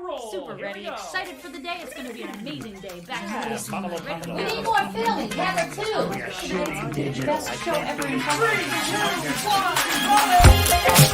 roll. Super Here ready, we go. excited for the day. It's going to be an amazing day. Back to this. Ready? We need more film, camera two. We are shooting digital. Best show ever in 3, 2, 1,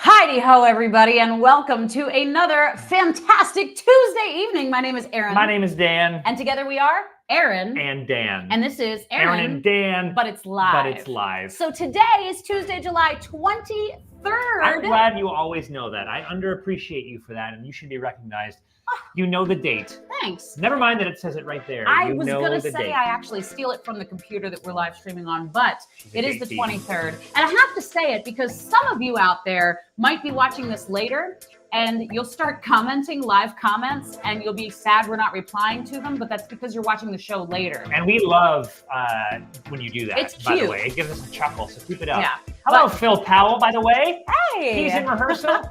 Heidi ho, everybody, and welcome to another fantastic Tuesday evening. My name is Erinn. My name is Dan. And together we are Erinn. And Dan. And this is Erinn and Dan. But it's live. But it's live. So today is Tuesday, July 23rd. I'm glad you always know that. I underappreciate you for that, and you should be recognized. You know the date. Thanks. Never mind that it says it right there. I you was know going to the say date. I actually steal it from the computer that we're live streaming on, but it is the date thief. 23rd. And I have to say it because some of you out there might be watching this later and you'll start commenting live comments and you'll be sad we're not replying to them, but that's because you're watching the show later. And we love when you do that, It's by the cute. way. It gives us a chuckle, so keep it up. Yeah. Hello, But- Phil Powell, by the way. Hey! He's in rehearsal.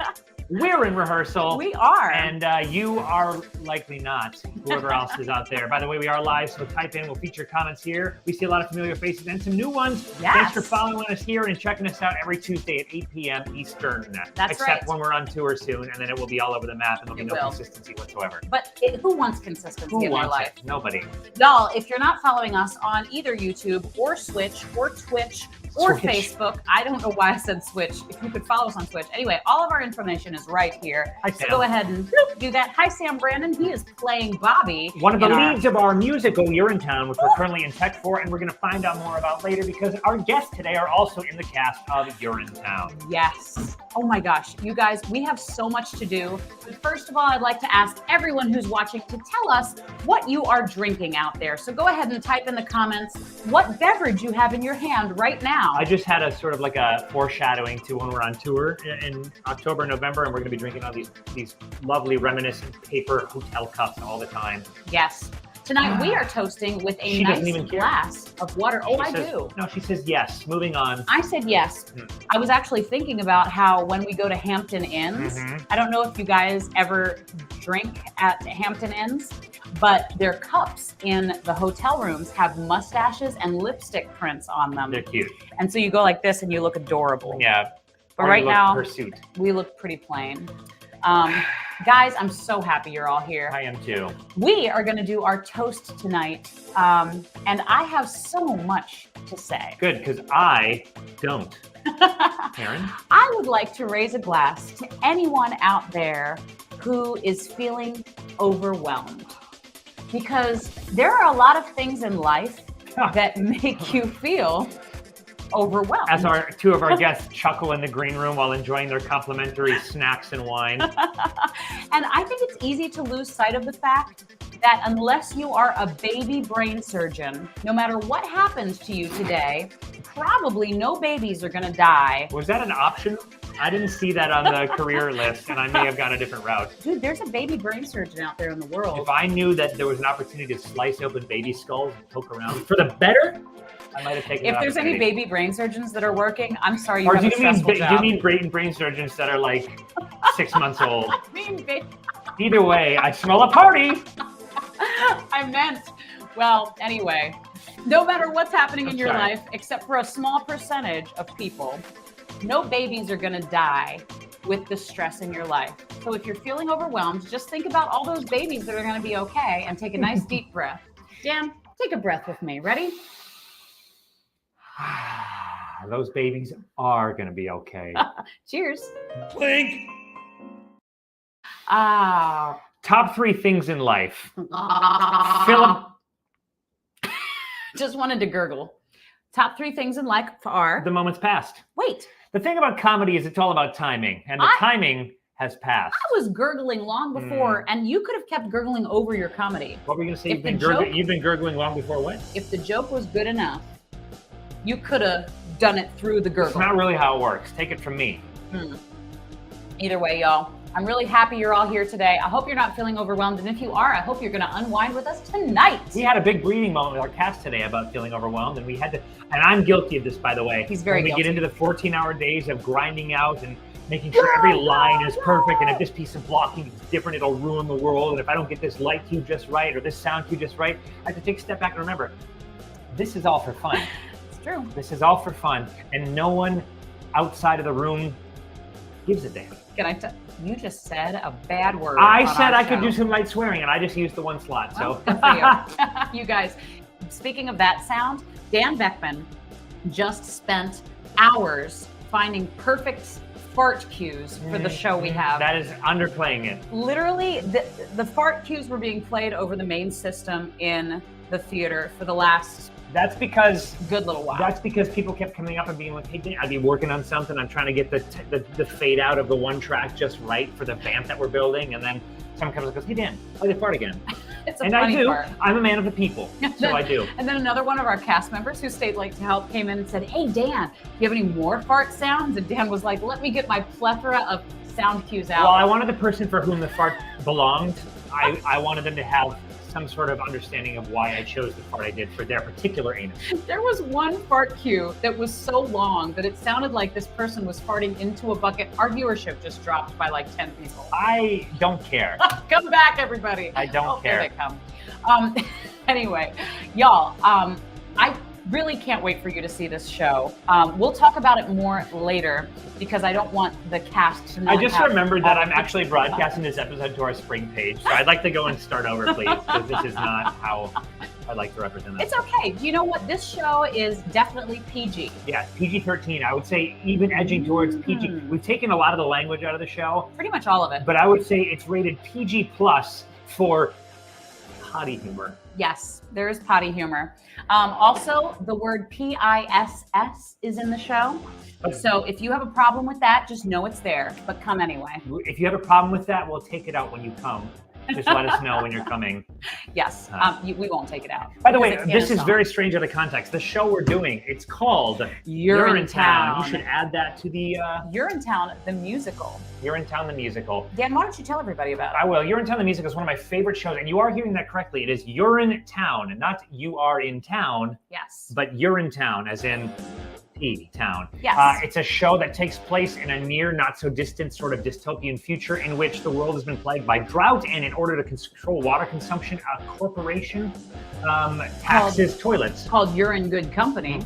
We're in rehearsal. We are. And you are likely not, whoever else is out there. By the way, we are live, so type in. We'll feature comments here. We see a lot of familiar faces and some new ones. Yes. Thanks for following us here and checking us out every Tuesday at 8 p.m. Eastern. That's Except right. when we're on tour soon, and then it will be all over the map, and there'll be It no will. consistency whatsoever. But who wants consistency Who in their wants life? it? Nobody. Y'all, if you're not following us on either YouTube or Switch or Twitch or Switch. Facebook, I don't know why I said Switch. If you could follow us on Twitch. Anyway, all of our information is right here. Hi, So Sam. go ahead and do that. Hi, Sam Brandon. He is playing Bobby. One of the in our- leads of our musical Urinetown, which we're currently in tech for, and we're going to find out more about later because our guests today are also in the cast of Urinetown. Yes. Oh my gosh. You guys, we have so much to do. But first of all, I'd like to ask everyone who's watching to tell us what you are drinking out there. So go ahead and type in the comments what beverage you have in your hand right now. I just had a sort of like a foreshadowing to when we're on tour in October, November, and we're going to be drinking all these lovely reminiscent paper hotel cups all the time. Yes. Tonight we are toasting with a She doesn't nice even care. glass of water. Oh, She I says- do. No, she says yes. Moving on. I said yes. I was actually thinking about how when we go to Hampton Inns, Mhm. I don't know if you guys ever drink at Hampton Inns, but their cups in the hotel rooms have mustaches and lipstick prints on them. They're cute. And so you go like this and you look adorable. Yeah. But Or right you look now, Pursuit. we look pretty plain. Guys, I'm so happy you're all here. I am too. We are going to do our toast tonight, and I have so much to say. Good, because I don't. Erinn? I would like to raise a glass to anyone out there who is feeling overwhelmed, because there are a lot of things in life that make you feel overwhelmed. As our two of our guests chuckle in the green room while enjoying their complimentary snacks and wine. And I think it's easy to lose sight of the fact that unless you are a baby brain surgeon, no matter what happens to you today, probably no babies are going to die. Was that an option? I didn't see that on the career list, and I may have gone a different route. Dude, there's a baby brain surgeon out there in the world. If I knew that there was an opportunity to slice open baby skulls and poke around for the better, I might have taken If that there's any opportunity. baby brain surgeons that are working, I'm sorry you Or have do a you mean stressful do you job. mean brain surgeons that are like 6 months old? I mean, Either way, I smell a party. I meant, well, anyway, no matter what's happening in I'm your sorry. life, except for a small percentage of people, no babies are going to die with the stress in your life. So if you're feeling overwhelmed, just think about all those babies that are going to be okay and take a nice deep breath. Dan, take a breath with me. Ready? Those babies are going to be okay. Cheers. Blink. Ah. Top 3 things in life. Philip. Just wanted to gurgle. Top 3 things in life are. The moment's passed. Wait, The thing about comedy is it's all about timing, and the timing has passed. I was gurgling long before, and you could have kept gurgling over your comedy. What were you going to say? If You've been gurgling long before what? If the joke was good enough, you could have done it through the It's gurgle. not really how it works. Take it from me. Either way, y'all, I'm really happy you're all here today. I hope you're not feeling overwhelmed. And if you are, I hope you're going to unwind with us tonight. We had a big breathing moment with our cast today about feeling overwhelmed, and we had to, and I'm guilty of this, by the way. He's very When we guilty. get into the 14-hour days of grinding out and making sure every line is perfect, and if this piece of blocking is different, it'll ruin the world, and if I don't get this light cue just right or this sound cue just right, I have to take a step back and remember, this is all for fun. It's true. This is all for fun, and no one outside of the room gives a damn. Can I tell you just said a bad word. I on said our I could show. do some light swearing, and I just used the one slot. Well, So good for you. You guys, speaking of that sound, Dan Beckman just spent hours finding perfect fart cues for the show we have. That is underplaying it. Literally, the fart cues were being played over the main system in the theater for the last That's because good little while. That's because people kept coming up and being like, "Hey, Dan, I'd be working on something. I'm trying to get the fade out of the one track just right for the vamp that we're building." And then someone comes and goes, "Hey, Dan, play the fart again." It's a And funny I do. part. I'm a man of the people, so I do. And then another one of our cast members who stayed late to help came in and said, "Hey, Dan, do you have any more fart sounds?" And Dan was like, "Let me get my plethora of sound cues out." Well, I wanted the person for whom the fart belonged. I wanted them to have some sort of understanding of why I chose the fart I did for their particular anus. There was one fart cue that was so long that it sounded like this person was farting into a bucket. Our viewership just dropped by like 10 people. I don't care. Come back, everybody. I don't Oh, care. There they come. Anyway, y'all, I really can't wait for you to see this show. We'll talk about it more later because I don't want the cast to not I just have remembered that all I'm the- actually broadcasting this episode to our spring page, so I'd like to go and start over, please, because this is not how I'd like to represent that. It's okay. Do you know what? This show is definitely PG. Yeah, PG-13. I would say even edging towards PG. We've taken a lot of the language out of the show, Pretty much all of it. but I would say it's rated PG+ for potty humor. Yes, there is potty humor. Also, the word PISS is in the show. So if you have a problem with that, just know it's there, but come anyway. If you have a problem with that, we'll take it out when you come. Just let us know when you're coming. Yes, we won't take it out. By the way, because it's this is Anna very strange out of context. The show we're doing, it's called Urinetown. You should add that to the Urinetown the Musical. Urinetown the Musical. Dan, why don't you tell everybody about it? I will. Urinetown the Musical is one of my favorite shows, and you are hearing that correctly. It is Urinetown, and not you are in town, Yes. but Urinetown, as in town. Yes. It's a show that takes place in a near, not so distant sort of dystopian future in which the world has been plagued by drought, and in order to control water consumption, a corporation taxes toilets. Called Urine Good Company.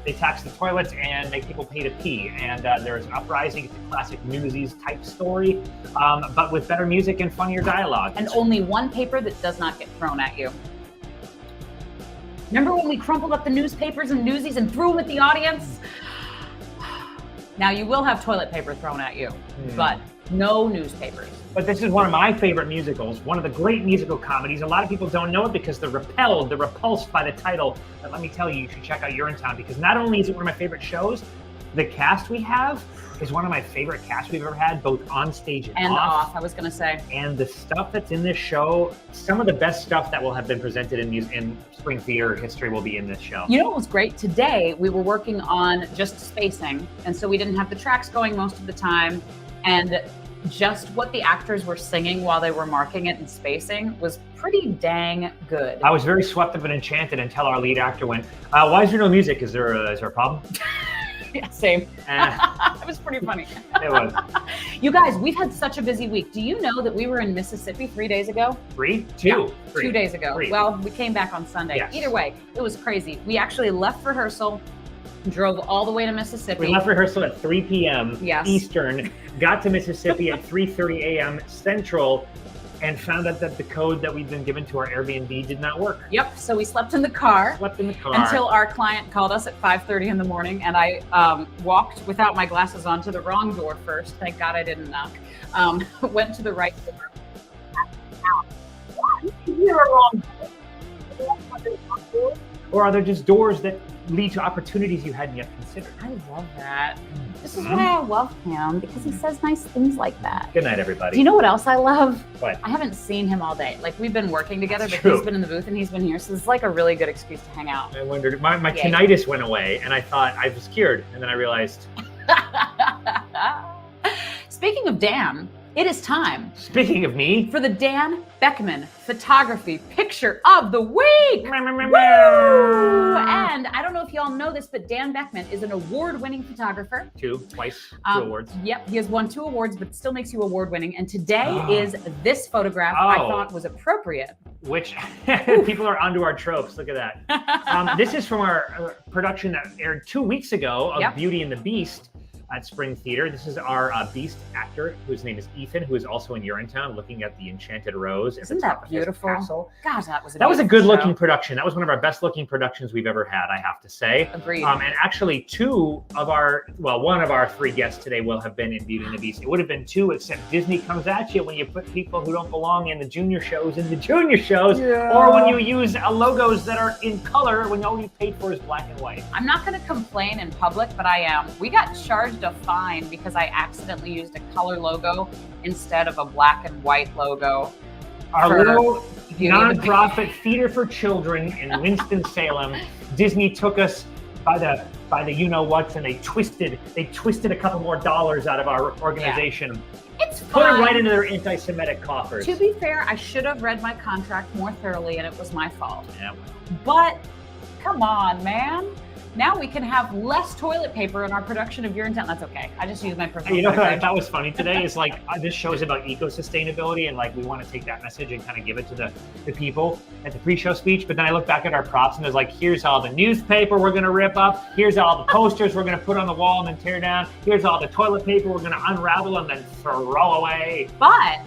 They tax the toilets and make people pay to pee, and there's an uprising. It's a classic Newsies type story, but with better music and funnier dialogue. And only one paper that does not get thrown at you. Remember when we crumpled up the newspapers and newsies and threw them at the audience? Now you will have toilet paper thrown at you, but no newspapers. But this is one of my favorite musicals, one of the great musical comedies. A lot of people don't know it because they're repulsed by the title. But let me tell you, you should check out Urinetown, because not only is it one of my favorite shows, the cast we have is one of my favorite casts we've ever had, both on stage and off, I was gonna say. And the stuff that's in this show, some of the best stuff that will have been presented in spring theater history will be in this show. You know what was great? Today, we were working on just spacing, and so we didn't have the tracks going most of the time, and just what the actors were singing while they were marking it and spacing was pretty dang good. I was very swept up and enchanted until our lead actor went, why is there no music? Is there a problem? Yeah, same. It was pretty funny. It was. You guys, we've had such a busy week. Do you know that we were in Mississippi 3 days ago? 3? 2? Yeah, 3. 2 days ago. 3. Well, we came back on Sunday. Yes. Either way, it was crazy. We actually left rehearsal, drove all the way to Mississippi. We left rehearsal at 3 p.m. Yes. Eastern, got to Mississippi at 3:30 a.m. Central, and found out that the code that we'd been given to our Airbnb did not work. Yep, so we slept in the car. Slept in the car. Until our client called us at 5:30 in the morning, and I walked without my glasses on to the wrong door first. Thank God I didn't knock. Went to the right door. You're wrong. Or are there just doors that lead to opportunities you hadn't yet considered? I love that. This is why I love him, because he says nice things like that. Good night, everybody. Do you know what else I love? What? I haven't seen him all day. Like, we've been working together, That's but true. he's been in the booth and he's been here, so it's like a really good excuse to hang out. I wondered, my Yay. tinnitus went away, and I thought I was cured, and then I realized. Speaking of Dan, It is time Speaking of me, for the Dan Beckman Photography Picture of the Week. Woo! And I don't know if y'all know this, but Dan Beckman is an award-winning photographer. two awards. Yep, he has won 2 awards, but still makes you award-winning. And today is this photograph I thought was appropriate. Which people are onto our tropes. Look at that. This is from our production that aired 2 weeks ago of Beauty and the Beast at Spring Theater. This is our Beast actor, whose name is Ethan, who is also in Urinetown, looking at the Enchanted Rose at the top of his castle. Gosh, that was a good-looking production. That was one of our best-looking productions we've ever had, I have to say. Agreed. And actually, one of our 3 guests today will have been in Beauty and the Beast. It would have been 2, except Disney comes at you when you put people who don't belong in the junior shows, or when you use logos that are in color when all you paid for is black and white. I'm not going to complain in public, but I am. We got charged a fine because I accidentally used a color logo instead of a black and white logo. Our little nonprofit theater for children in Winston-Salem, Disney took us by the you-know-whats, and they twisted a couple more dollars out of our organization. Yeah. It's fine. Put it right into their anti-Semitic coffers. To be fair, I should have read my contract more thoroughly, and it was my fault. Yeah. But come on, man. Now we can have less toilet paper in our production of Urinetown. That's okay. I just use my personal. You know what I thought was funny today is like this show is about eco-sustainability, and like we want to take that message and kind of give it to the people at the pre-show speech. But then I look back at our props and there's like, here's all the newspaper we're gonna rip up, here's all the posters we're gonna put on the wall and then tear down, here's all the toilet paper we're gonna unravel and then throw away. But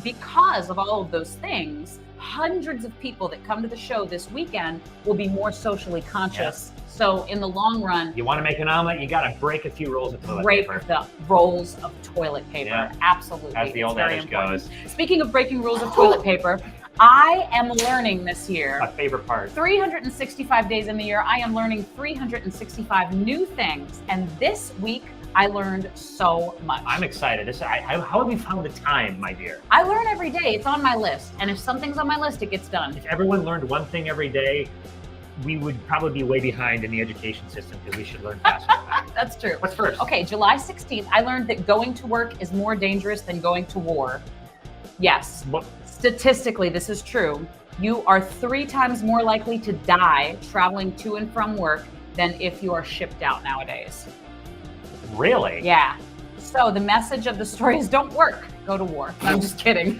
because of all of those things, hundreds of people that come to the show this weekend will be more socially conscious. So in the long run, you want to make an omelet, you got to break a few rolls of toilet paper. Break the rolls of toilet paper. Yeah. Absolutely. As the old adage goes. Speaking of breaking rolls of toilet paper, I am learning this year. My favorite part. 365 days in the year, I am learning 365 new things. And this week, I learned so much. I'm excited. How have you found the time, my dear? I learn every day. It's on my list. And if something's on my list, it gets done. If everyone learned one thing every day, we would probably be way behind in the education system because we should learn faster. That's true. What's first? Okay, July 16th, I learned that going to work is more dangerous than going to war. Yes. What? Statistically, this is true. You are 3 times more likely to die traveling to and from work than if you are shipped out nowadays. Really? Yeah. So the message of the story is don't work, go to war. I'm just kidding.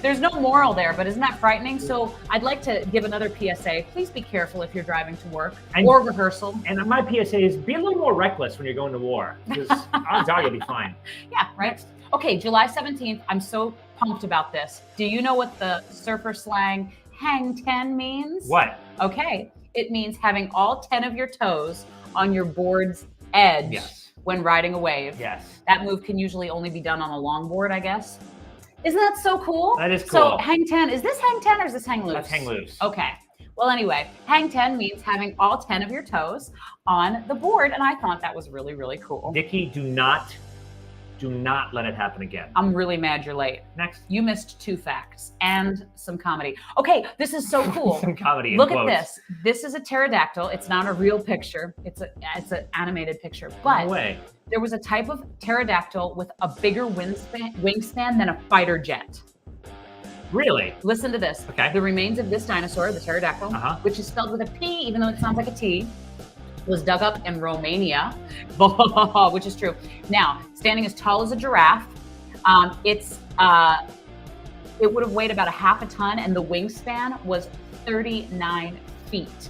There's no moral there, but isn't that frightening? So I'd like to give another PSA. Please be careful if you're driving to work or rehearsal. And my PSA is be a little more reckless when you're going to war, because odds are you'll be fine. Yeah, right. Next. Okay, July 17th, I'm so pumped about this. Do you know what the surfer slang hang 10 means? What? Okay, it means having all 10 of your toes on your board's edge. Yes. When riding a wave. Yes. That move can usually only be done on a longboard, I guess. Isn't that so cool? That is cool. So hang 10, is this hang 10 or is this hang loose? That's hang loose. Okay. Well, anyway, hang 10 means having all 10 of your toes on the board, and I thought that was really, really cool. Nikki, do not let it happen again. I'm really mad you're late. Next. You missed 2 facts and some comedy. Okay, this is so cool. Some comedy. Look at this. This is a pterodactyl. It's not a real picture. It's an animated picture. But no way. There was a type of pterodactyl with a bigger wingspan than a fighter jet. Really? Listen to this. Okay. The remains of this dinosaur, the pterodactyl, which is spelled with a P, even though it sounds like a T, was dug up in Romania, which is true. Now, standing as tall as a giraffe, it would have weighed about a half a ton, and the wingspan was 39 feet.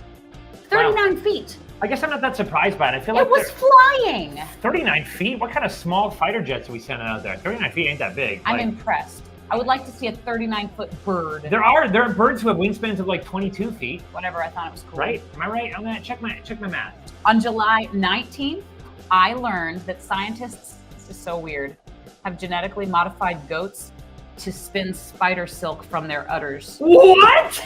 39 feet. I guess I'm not that surprised by it. I feel like it was flying. 39 feet? What kind of small fighter jets are we sending out there? 39 feet ain't that big. I'm impressed. I would like to see a 39-foot bird. There are birds who have wingspans of like 22 feet. Whatever, I thought it was cool. Right? Am I right? I'm gonna check my math. On July 19th, I learned that scientists, this is so weird, have genetically modified goats to spin spider silk from their udders. What?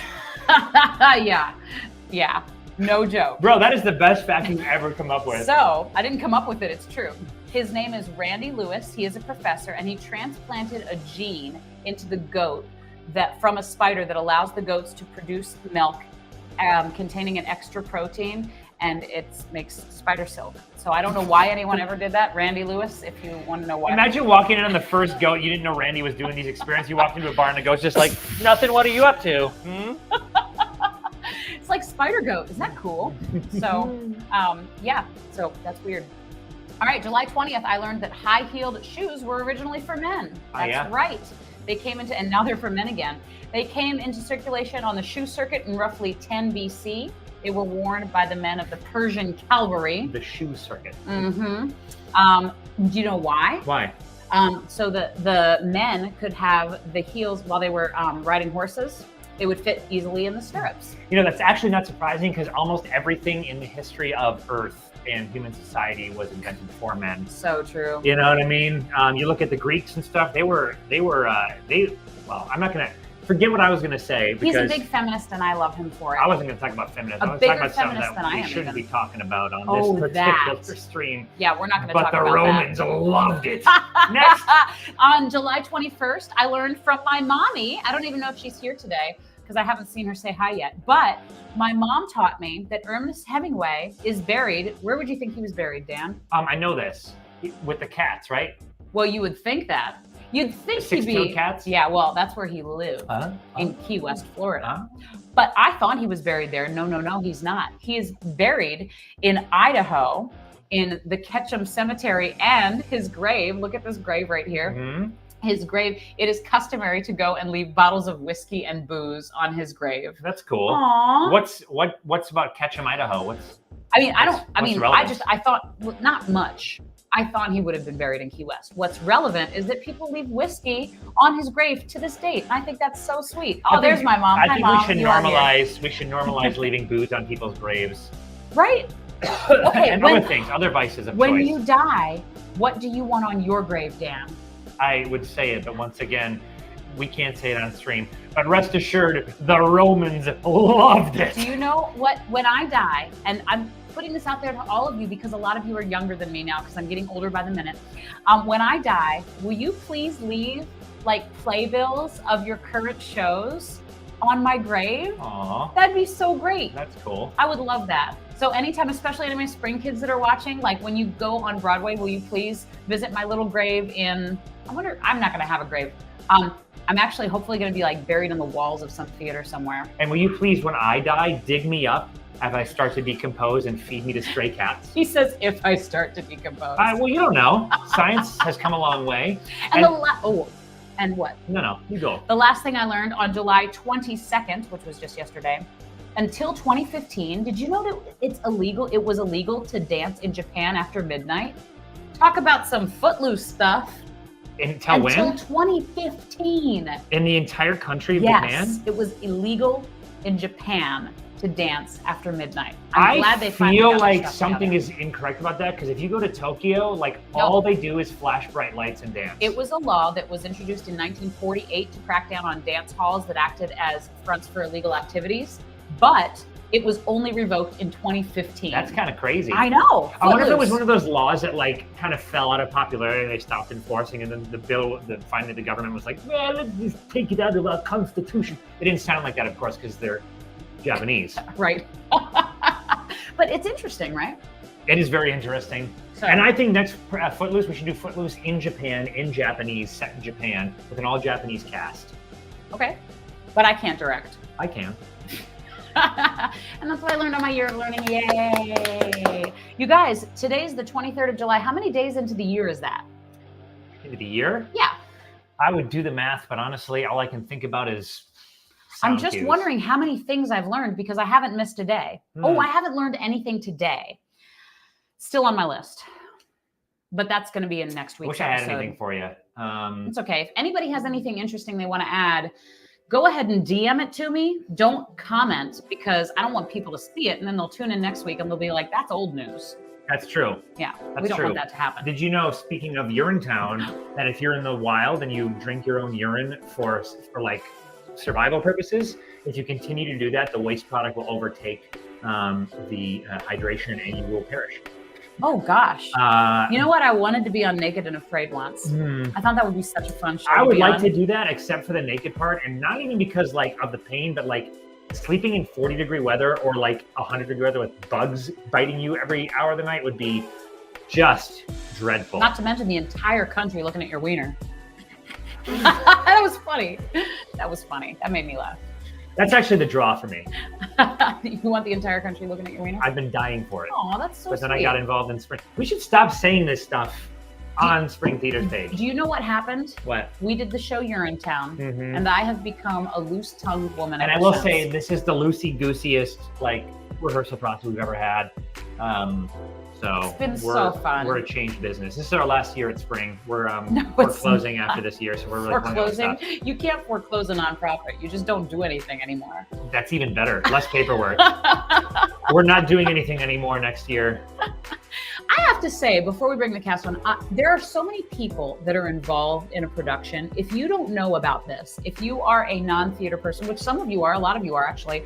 Yeah, no joke. Bro, that is the best fact you've ever come up with. So, I didn't come up with it, it's true. His name is Randy Lewis. He is a professor, and he transplanted a gene into the goat from a spider that allows the goats to produce milk containing an extra protein. and it makes spider silk. So I don't know why anyone ever did that. Randy Lewis, if you want to know why. Imagine walking in on the first goat. You didn't know Randy was doing these experiments. You walked into a bar and the goat's just like, nothing. What are you up to? It's like spider goat. Isn't that cool? So, yeah. So that's weird. All right, July 20th, I learned that high-heeled shoes were originally for men. That's right. They came into, and now they're for men again. They came into circulation on the shoe circuit in roughly 10 BC. They were worn by the men of the Persian cavalry. The shoe circuit. Mm-hmm. Do you know why? Why? So the men could have the heels while they were riding horses. They would fit easily in the stirrups. You know, that's actually not surprising because almost everything in the history of Earth and human society was invented for men. So true. You know what I mean? You look at the Greeks and stuff. Well, I'm not gonna forget what I was gonna say because he's a big feminist, and I love him for it. I wasn't gonna talk about feminism. I was bigger talking about something feminist than that I we am shouldn't even. be talking about on this particular stream. Yeah, we're not gonna talk But about the that. Romans loved it. Next. On July 21st, I learned from my mommy. I don't even know if she's here today, because I haven't seen her say hi yet. But my mom taught me that Ernest Hemingway is buried. Where would you think he was buried, Dan? I know this. With the cats, right? Well, you would think that. You'd think he'd be. 6-toed cats? Yeah, well, that's where he lived, in Key West, Florida. But I thought he was buried there. No, he's not. He is buried in Idaho, in the Ketchum Cemetery, and his grave. Look at this grave right here. Mm-hmm. His grave, it is customary to go and leave bottles of whiskey and booze on his grave. That's cool. Aww. What's about Ketchum, Idaho? I thought, well, not much. I thought he would have been buried in Key West. What's relevant is that people leave whiskey on his grave to this date. And I think that's so sweet. Oh, there's my mom. I think Mom. we should normalize leaving booze on people's graves. Right. Okay. And other vices of choice. When you die, what do you want on your grave, Dan? I would say it, but once again, we can't say it on stream. But rest assured, the Romans loved it. Do you know what, when I die, and I'm putting this out there to all of you because a lot of you are younger than me now because I'm getting older by the minute. When I die, will you please leave like playbills of your current shows on my grave? Aww. That'd be so great. That's cool. I would love that. So anytime, especially any of my spring kids that are watching, like when you go on Broadway, will you please visit my little grave in, I'm not gonna have a grave. I'm actually hopefully gonna be like buried in the walls of some theater somewhere. And will you please, when I die, dig me up as I start to decompose and feed me to stray cats? He says, if I start to decompose. Well, you don't know. Science has come a long way. And what? No, you go. The last thing I learned on July 22nd, which was just yesterday, until 2015, did you know that it was illegal to dance in Japan after midnight? Talk about some footloose stuff. Until when? Until 2015. In the entire country of Japan? Yes, it was illegal in Japan to dance after midnight. I'm glad they finally feel got like stuff something together. is incorrect about that, because if you go to Tokyo, all they do is flash bright lights and dance. It was a law that was introduced in 1948 to crack down on dance halls that acted as fronts for illegal activities, but it was only revoked in 2015. That's kind of crazy. I know. I wonder if it was one of those laws that kind of fell out of popularity and they stopped enforcing, and then finally the government was like, well, let's just take it out of our constitution. It didn't sound like that, of course, because they're Japanese. Right. But it's interesting, right? It is very interesting. So, and I think next Footloose, we should do Footloose in Japan, in Japanese, set in Japan, with an all-Japanese cast. Okay. But I can't direct. I can. And that's what I learned on my year of learning. Yay. You guys, today's the 23rd of July. How many days into the year is that? Into the year? Yeah. I would do the math, but honestly, all I can think about is I'm just wondering how many things I've learned because I haven't missed a day. Oh, I haven't learned anything today. Still on my list. But that's going to be in next week's episode. I wish I had anything for you. It's okay. If anybody has anything interesting they want to add, go ahead and DM it to me. Don't comment because I don't want people to see it and then they'll tune in next week and they'll be like, that's old news. That's true. Yeah, That's we don't true. want that to happen. Did you know, speaking of Urinetown, that if you're in the wild and you drink your own urine for survival purposes, if you continue to do that, the waste product will overtake the hydration and you will perish. Oh gosh. You know what? I wanted to be on Naked and Afraid once. I thought that would be such a fun show. I would like to do that, except for the naked part, and not even because of the pain, but sleeping in 40-degree weather or like 100-degree weather with bugs biting you every hour of the night would be just dreadful. Not to mention the entire country looking at your wiener. That was funny. That was funny. That made me laugh. That's actually the draw for me. You want the entire country looking at your wiener? I've been dying for it. Oh, that's so But then sweet. I got involved in Spring. We should stop saying this stuff on Spring Theater's page. Do you know what happened? What? We did the show Urinetown, and I have become a loose-tongued woman. And I ever will since. say, this is the loosey-goosiest like rehearsal process we've ever had. So It's been we're, so fun. We're a changed business. This is our last year at Spring. We're it's closing not. after this year, so we're really pulling out foreclosing. stuff. You can't foreclose a nonprofit. You just don't do anything anymore. That's even better. Less paperwork. We're not doing anything anymore next year. I have to say, before we bring the cast on, there are so many people that are involved in a production. If you don't know about this, if you are a non-theater person, which some of you are, a lot of you are actually,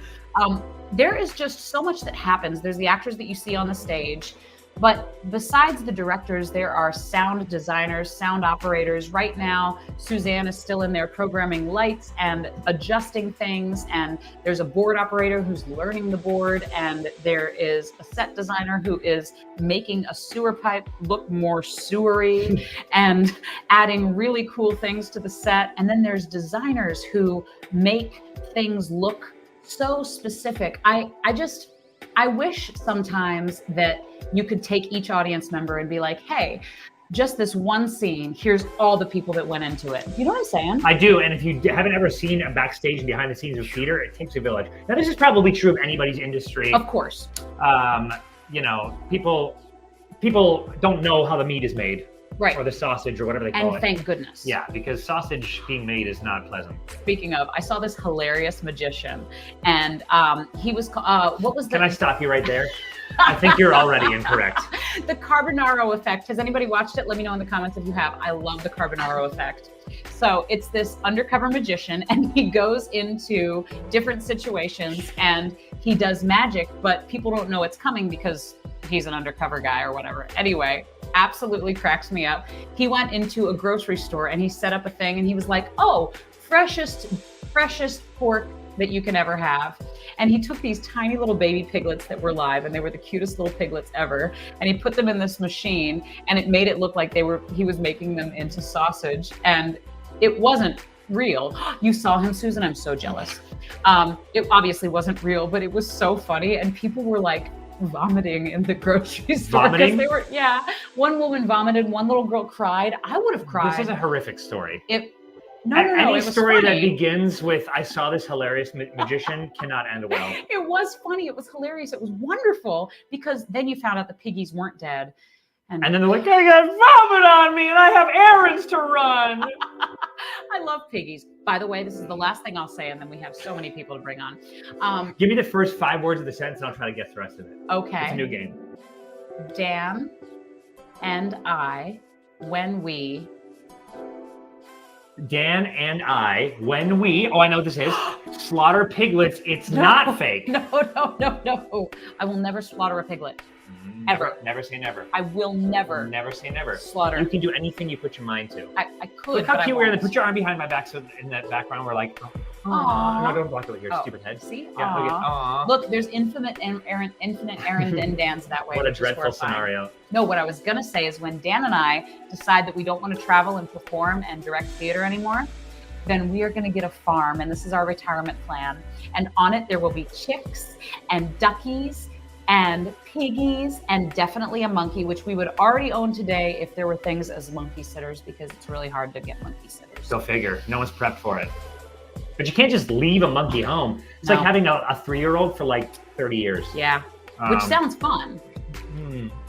there is just so much that happens. There's the actors that you see on the stage, but besides the directors, there are sound designers, sound operators. Right now, Suzanne is still in there programming lights and adjusting things. And there's a board operator who's learning the board. And there is a set designer who is making a sewer pipe look more sewery and adding really cool things to the set. And then there's designers who make things look so specific. I wish sometimes that you could take each audience member and be like, hey, just this one scene, here's all the people that went into it. You know what I'm saying? I do, and if you haven't ever seen a backstage and behind the scenes of theater, it takes a village. Now, this is probably true of anybody's industry. Of course. You know, people don't know how the meat is made. Right. Or the sausage or whatever they call it. And thank goodness. Yeah, because sausage being made is not pleasant. Speaking of, I saw this hilarious magician, and he was, what was the— Can I stop you right there? I think you're already incorrect. The Carbonaro effect. Has anybody watched it? Let me know in the comments if you have. I love the Carbonaro effect. So it's this undercover magician, and he goes into different situations and he does magic, but people don't know it's coming because he's an undercover guy or whatever. Anyway, absolutely cracks me up. He went into a grocery store and he set up a thing and he was like, oh, freshest pork that you can ever have. And he took these tiny little baby piglets that were live, and they were the cutest little piglets ever. And he put them in this machine, and it made it look like he was making them into sausage. And it wasn't real. You saw him, Susan? I'm so jealous. It obviously wasn't real, but it was so funny. And people were like vomiting in the grocery store. Vomiting? They were, yeah. One woman vomited, one little girl cried. I would have cried. This is a horrific story. No, Any it was story funny. that begins with "I saw this hilarious magician" cannot end well. It was funny. It was hilarious. It was wonderful, because then you found out the piggies weren't dead. And then they're like, I got vomit on me and I have errands to run. I love piggies. By the way, this is the last thing I'll say, and then we have so many people to bring on. Give me the first 5 words of the sentence and I'll try to guess the rest of it. Okay. It's a new game. Dan and I, when we... Dan and I, when we, I know what this is, slaughter piglets, it's not fake. No. I will never slaughter a piglet. Ever. Never say never. I will never. Never say never. Slaughter. You can do anything you put your mind to. I could. Look how but I cute we are. won't. Put your arm behind my back so in that background we're like, Aw. No, don't block it with your stupid head. See? Yeah, look at, Aw. Look, there's infinite Erinn and Dan's that way. What a which is dreadful horrifying. scenario. No, what I was going to say is when Dan and I decide that we don't want to travel and perform and direct theater anymore, then we are going to get a farm, and this is our retirement plan. And on it, there will be chicks and duckies and piggies and definitely a monkey, which we would already own today if there were things as monkey sitters, because it's really hard to get monkey sitters. Go figure. No one's prepped for it. But you can't just leave a monkey home. It's No. like having a 3-year-old for like 30 years. Yeah, which sounds fun.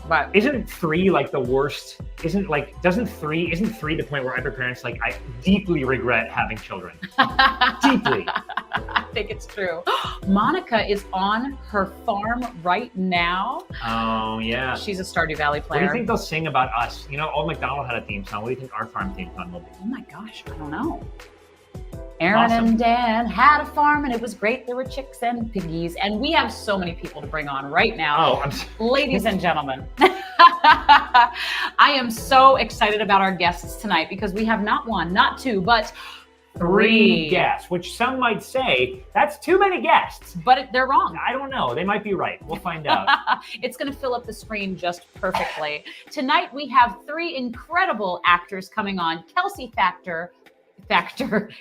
But Isn't 3 like the worst? Isn't 3 the point where every parent's like, I deeply regret having children? Deeply. I think it's true. Monica is on her farm right now. Oh, yeah. She's a Stardew Valley What player. do you think they'll sing about us? You know, Old MacDonald had a theme song. What do you think our farm theme song will be? Oh my gosh, I don't know. Erinn Awesome. and Dan had a farm and it was great. There were chicks and piggies, and we have so many people to bring on right now. Oh, Ladies and gentlemen, I am so excited about our guests tonight because we have not 1, not 2, but 3 guests, which some might say that's too many guests. But they're wrong. I don't know. They might be right. We'll find out. It's going to fill up the screen just perfectly. Tonight, we have 3 incredible actors coming on. Kelsey Thacker, Carlos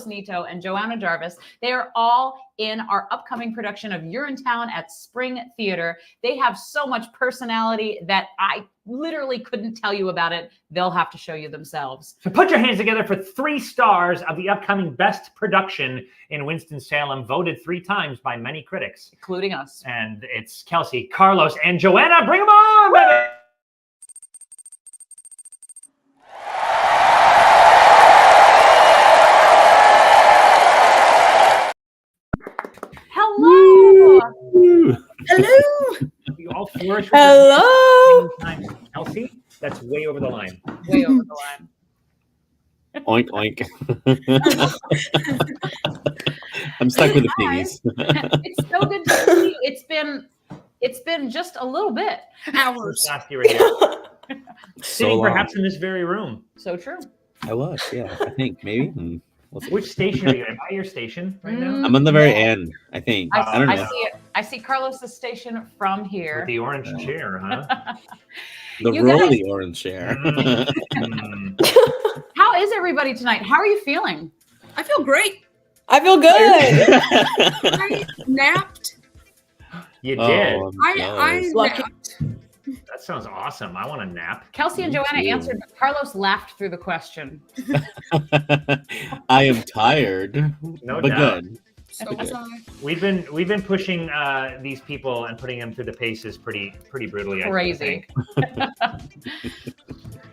Nieto, and Joanna Jarvis. They are all in our upcoming production of Urinetown at Spring Theater. They have so much personality that I literally couldn't tell you about it. They'll have to show you themselves. So put your hands together for 3 stars of the upcoming best production in Winston-Salem, voted 3 times by many critics, including us. And it's Kelsey, Carlos, and Joanna. Bring them on, baby! Hello. Hello. You all flourish. Hello. Kelsey, that's way over the line. Way over the line. Oink, oink. I'm stuck with the piggies. It's so good to see you. It's been just a little bit. Hours. Last year here. Sitting So perhaps in this very room. So true. I was, yeah. I think maybe. We'll see. Which station are you at? By your station right now? I'm on the very end, I think. I don't know. I see Carlos's station from here. With the orange chair, huh? The You rolly guys- orange chair. How is everybody tonight? How are you feeling? I feel great. I feel good. I napped. You did. Oh, I Lucky. napped. That sounds awesome. I want a nap. Kelsey and Me Joanna too. answered, but Carlos laughed through the question. I am tired, No but doubt. good. So was I. We've been pushing these people and putting them through the paces pretty brutally. Crazy. I think.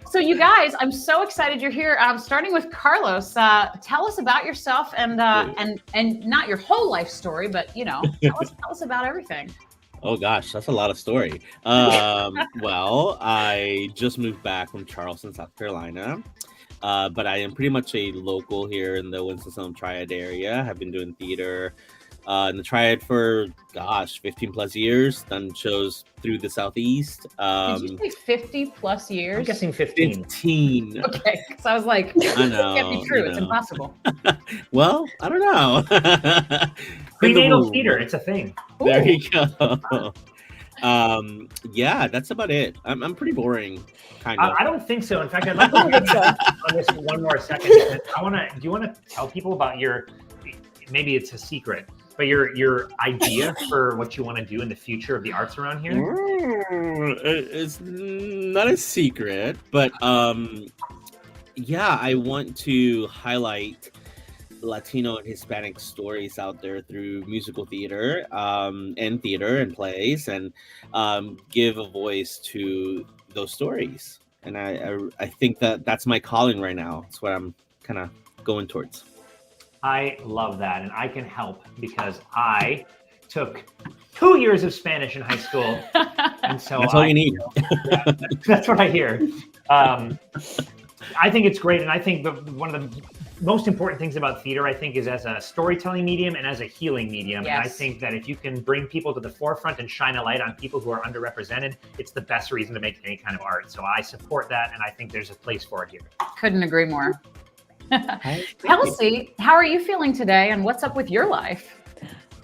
So you guys, I'm so excited you're here. Starting with Carlos, tell us about yourself and not your whole life story, but tell us about everything. Oh gosh, that's a lot of story. Well, I just moved back from Charleston, South Carolina. But I am pretty much a local here in the Winston-Salem Triad area. I've been doing theater in the Triad for 15 plus years. Done shows through the Southeast. Did you say 50 plus years? I'm guessing 15. 15. Okay, so I was like, I know. it can't be true. you It's know. impossible. Well, I don't know. Prenatal theater, it's a thing. There you go. Yeah, that's about it. I'm pretty boring, kind of. I don't think so. In fact, I'd like to get on this one more second. Do you want to tell people about maybe it's a secret, but your idea for what you want to do in the future of the arts around here? It's not a secret, but yeah, I want to highlight Latino and Hispanic stories out there through musical theater and plays, and give a voice to those stories. And I think that's my calling right now. It's what I'm kind of going towards. I love that, and I can help because I took 2 years of Spanish in high school, and so That's all you need. That's what I hear. I think it's great, and I think one of the most important things about theater, I think, is as a storytelling medium and as a healing medium. Yes. And I think that if you can bring people to the forefront and shine a light on people who are underrepresented, it's the best reason to make any kind of art. So I support that, and I think there's a place for it here. Couldn't agree more. Kelsey, how are you feeling today, and what's up with your life?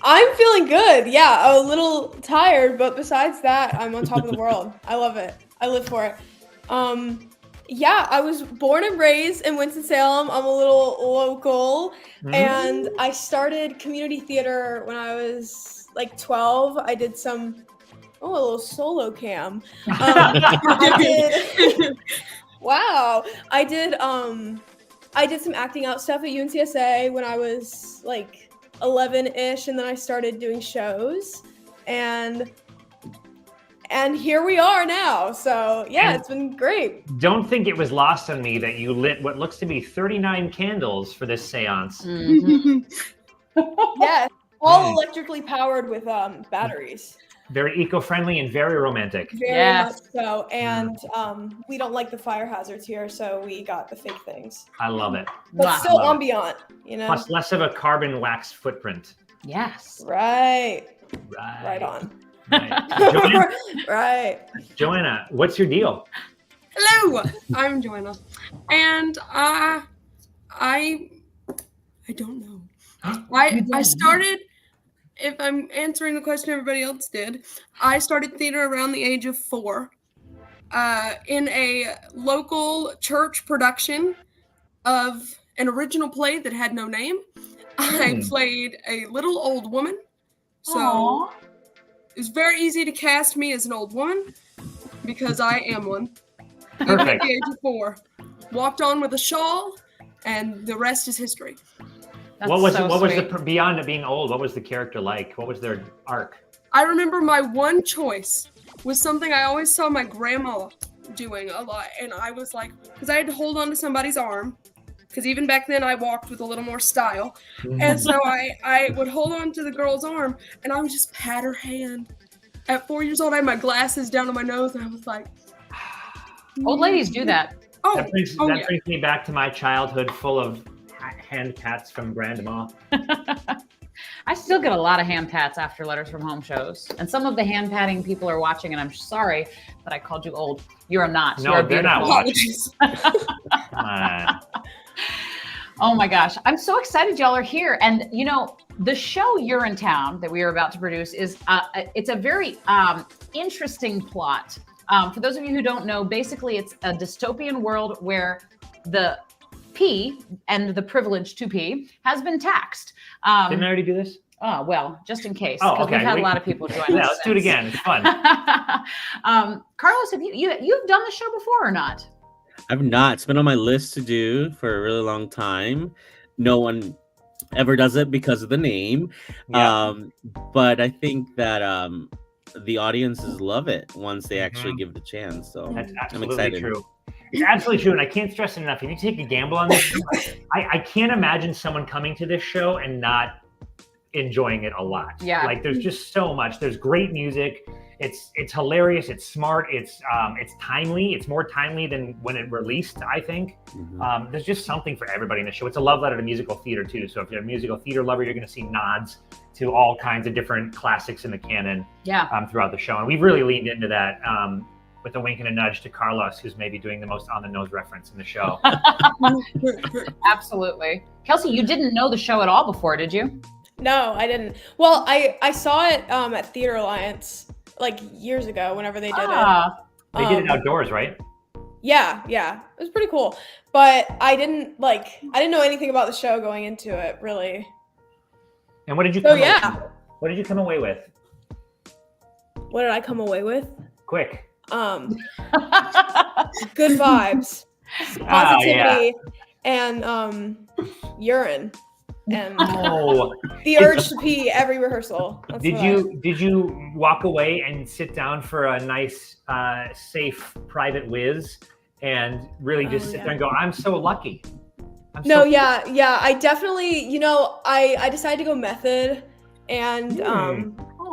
I'm feeling good. Yeah, a little tired, but besides that, I'm on top of the world. I love it. I live for it. Yeah, I was born and raised in Winston-Salem. I'm a little local, and I started community theater when I was like 12. I did a little solo cam. Wow. I did some acting out stuff at UNCSA when I was like 11-ish, and then I started doing shows, and here we are now. So yeah, it's been great. Don't think it was lost on me that you lit what looks to be 39 candles for this seance. Yeah, all electrically powered with batteries. Very eco-friendly and very romantic. Very much so. And we don't like the fire hazards here, so we got the fake things. I love it. But Wow. still ambient, you know? Plus less of a carbon wax footprint. Yes. Right. Right. Right on. Right. Joanna, Right. Joanna, what's your deal? Hello, I'm Joanna, and I don't know. I started. If I'm answering the question everybody else did, I started theater around the age of 4, in a local church production of an original play that had no name. I played a little old woman, so Aw. it was very easy to cast me as an old woman because I am one. Even at Perfect. the age of 4, walked on with a shawl, and the rest is history. That's What was so what was sweet. the beyond it being old? What was the character like? What was their arc? I remember my one choice was something I always saw my grandma doing a lot, and I was like, because I had to hold on to somebody's arm, because even back then I walked with a little more style, and so I would hold on to the girl's arm, and I would just pat her hand. At 4 years old, I had my glasses down to my nose, and I was like, Old ladies do that. oh, That brings yeah. brings me back to my childhood, full of hand pats from grandma. I still get a lot of hand pats after Letters from Home shows. And some of the hand patting people are watching, and I'm sorry that I called you old. You're not. No, You're they're not beautiful. watching. Apologies. Come on. Oh my gosh. I'm so excited y'all are here. And you know, the show Urinetown that we are about to produce is it's a very interesting plot. For those of you who don't know, basically it's a dystopian world where the P and the privilege to P has been taxed. Didn't I already do this? Oh, well, just in case. Oh, Because okay. we've had a lot of people join us. Yeah, let's do it since. again. It's fun. Carlos, have you've done the show before or not? I've not. It's been on my list to do for a really long time. No one ever does it because of the name. Yeah. But I think that the audiences love it once they actually Mhm. give it a chance. So That's I'm absolutely excited. true. It's absolutely true, and I can't stress it enough. If you take a gamble on this, I can't imagine someone coming to this show and not enjoying it a lot. Yeah. Like there's just so much. There's great music. It's hilarious. It's smart. It's timely. It's more timely than when it released, I think. Mhm. There's just something for everybody in the show. It's a love letter to musical theater too. So if you're a musical theater lover, you're going to see nods to all kinds of different classics in the canon Yeah. throughout the show, and we've really leaned into that. With a wink and a nudge to Carlos, who's maybe doing the most on-the-nose reference in the show. Absolutely. Kelsey, you didn't know the show at all before, did you? No, I didn't. Well, I saw it at Theater Alliance like years ago whenever they did it. They did it outdoors, right? Yeah, it was pretty cool. But I didn't know anything about the show going into it, really. And what did you So, come yeah. What did you come away with? What did I come away with? Quick. Good vibes, Oh, positivity, and urine, and Oh, the urge to pee every rehearsal. That's did what you walk away and sit down for a nice, safe, private whiz, and really just sit there and go, "I'm so lucky." Yeah. I definitely, I decided to go method, and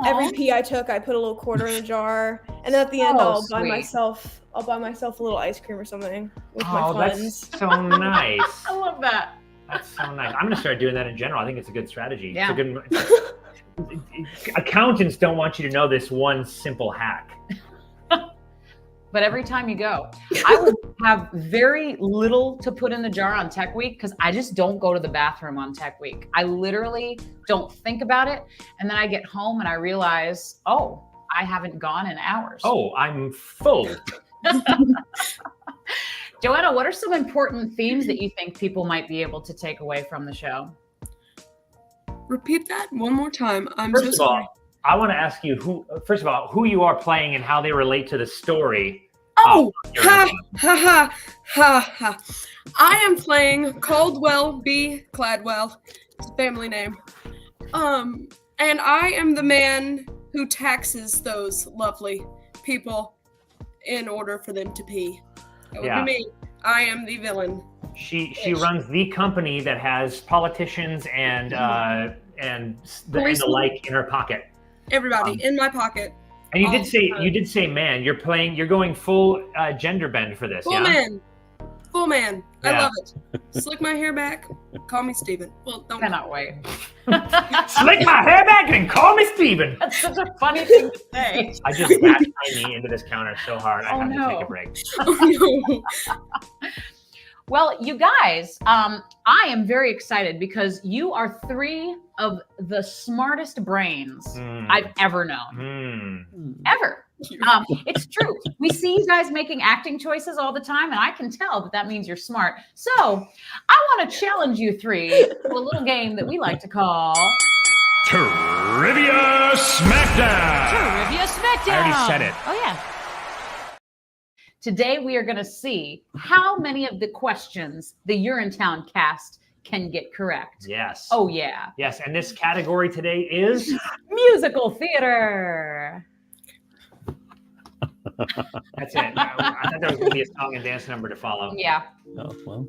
every pee I took, I put a little quarter in a jar, and then at the end, I'll buy myself a little ice cream or something with my friends. That's so nice. I love that. That's so nice. I'm gonna start doing that in general. I think it's a good strategy. Yeah. It's a good, accountants don't want you to know this one simple hack. But every time you go, I would have very little to put in the jar on Tech Week because I just don't go to the bathroom on Tech Week. I literally don't think about it. And then I get home and I realize, oh, I haven't gone in hours. Oh, I'm full. Joanna, what are some important themes that you think people might be able to take away from the show? Repeat that one more time. I'm First so of sorry. all, I want to ask you who you are playing and how they relate to the story. Oh, ha. I am playing Caldwell B. Cladwell. It's a family name. And I am the man who taxes those lovely people in order for them to pee. That would be me. I am the villain. She runs the company that has politicians and the like in her pocket. Everybody in my pocket. And you did say man. You're going full gender bend for this. Full yeah? man. Full man. I Yeah. love it. Slick my hair back. Call me Steven. Well, don't. Cannot wait. Slick my hair back and call me Steven. That's such a funny thing to say. I just bashed my knee into this counter so hard I Oh, had to take no. a break. Oh, no. Well, you guys, I am very excited because you are 3 of the smartest brains I've ever known. Ever. It's true. We see you guys making acting choices all the time, and I can tell that means you're smart. So I want to challenge you 3 to a little game that we like to call Trivia Smackdown! Trivia Smackdown. I already said it. Oh, yeah. Today, we are going to see how many of the questions the Urinetown cast can get correct. Yes. Oh, yeah. Yes, and this category today is Musical theater. that's it. I thought there was going to be a song and dance number to follow. Yeah. Oh, well.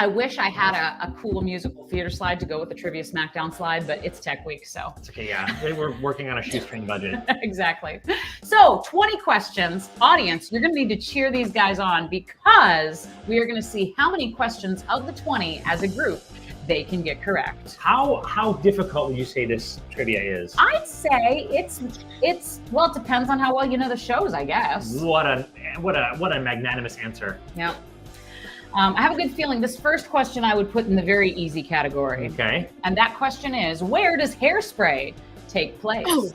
I wish I had a cool musical theater slide to go with the Trivia Smackdown slide, but it's Tech Week, so. It's okay, yeah. We're working on a shoestring budget. Exactly. So 20 questions. Audience, you're going to need to cheer these guys on because we are going to see how many questions of the 20 as a group they can get correct. How difficult would you say this trivia is? I'd say it's well, it depends on how well you know the shows, I guess. What a magnanimous answer. Yeah. I have a good feeling this first question I would put in the very easy category. Okay. And that question is, where does Hairspray take place?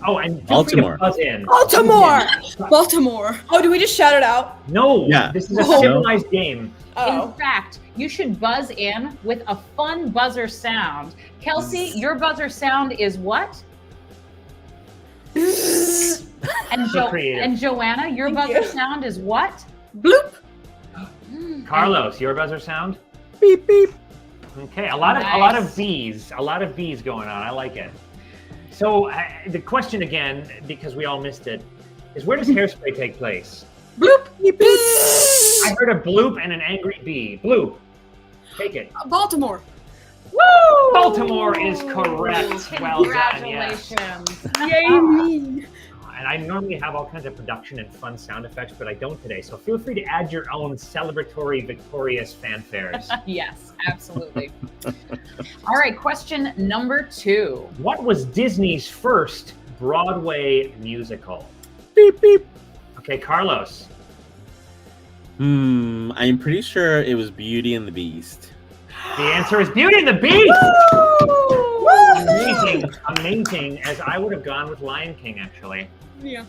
Oh, and feel free to Baltimore. buzz in. Baltimore. Baltimore. Oh, do we just shout it out? No, Yeah. this is a Oh. civilized game. Oh. In fact, you should buzz in with a fun buzzer sound. Kelsey, your buzzer sound is what? And, So creative. and Joanna, your Thank buzzer you. sound is what? Bloop. Carlos, your buzzer sound? Beep, beep. Okay, a lot Nice. of bees going on. I like it. So the question again, because we all missed it, is where does Hairspray take place? Bloop. Beep, beep. I heard a bloop and an angry bee. Bloop. Take it. Baltimore. Woo! Baltimore is correct. Well done. Yes. Congratulations. Yay me. And I normally have all kinds of production and fun sound effects, but I don't today. So feel free to add your own celebratory, victorious fanfares. Yes, absolutely. All right, question number 2. What was Disney's first Broadway musical? Beep, beep. Okay, Carlos. I'm pretty sure it was Beauty and the Beast. The answer is Beauty and the Beast. Amazing. As I would have gone with Lion King, actually. Yeah.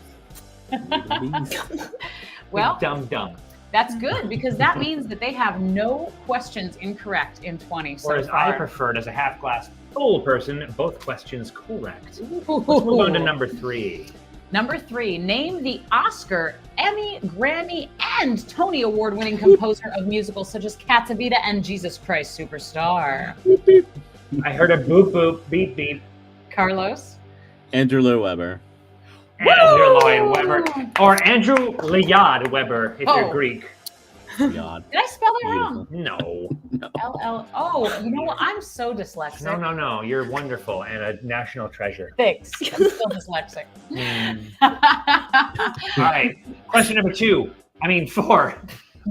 Well, Dumb. that's good because that means that they have no questions incorrect in 20 so Or as far. I preferred, as a half-glass full person, both questions correct. Let's move on to number 3. Number 3, name the Oscar, Emmy, Grammy, and Tony Award-winning composer of musicals such as Cats Evita and Jesus Christ Superstar. I heard a boop boop, beep beep. Carlos? Andrew Lloyd Webber. Andrew Lloyd Webber. Or Andrew Lloyd Webber, if you're Oh. Greek. God. Did I spell that wrong? No. Oh, you know what? I'm so dyslexic. No. You're wonderful and a national treasure. Thanks. I'm still dyslexic. All right. Question number 4.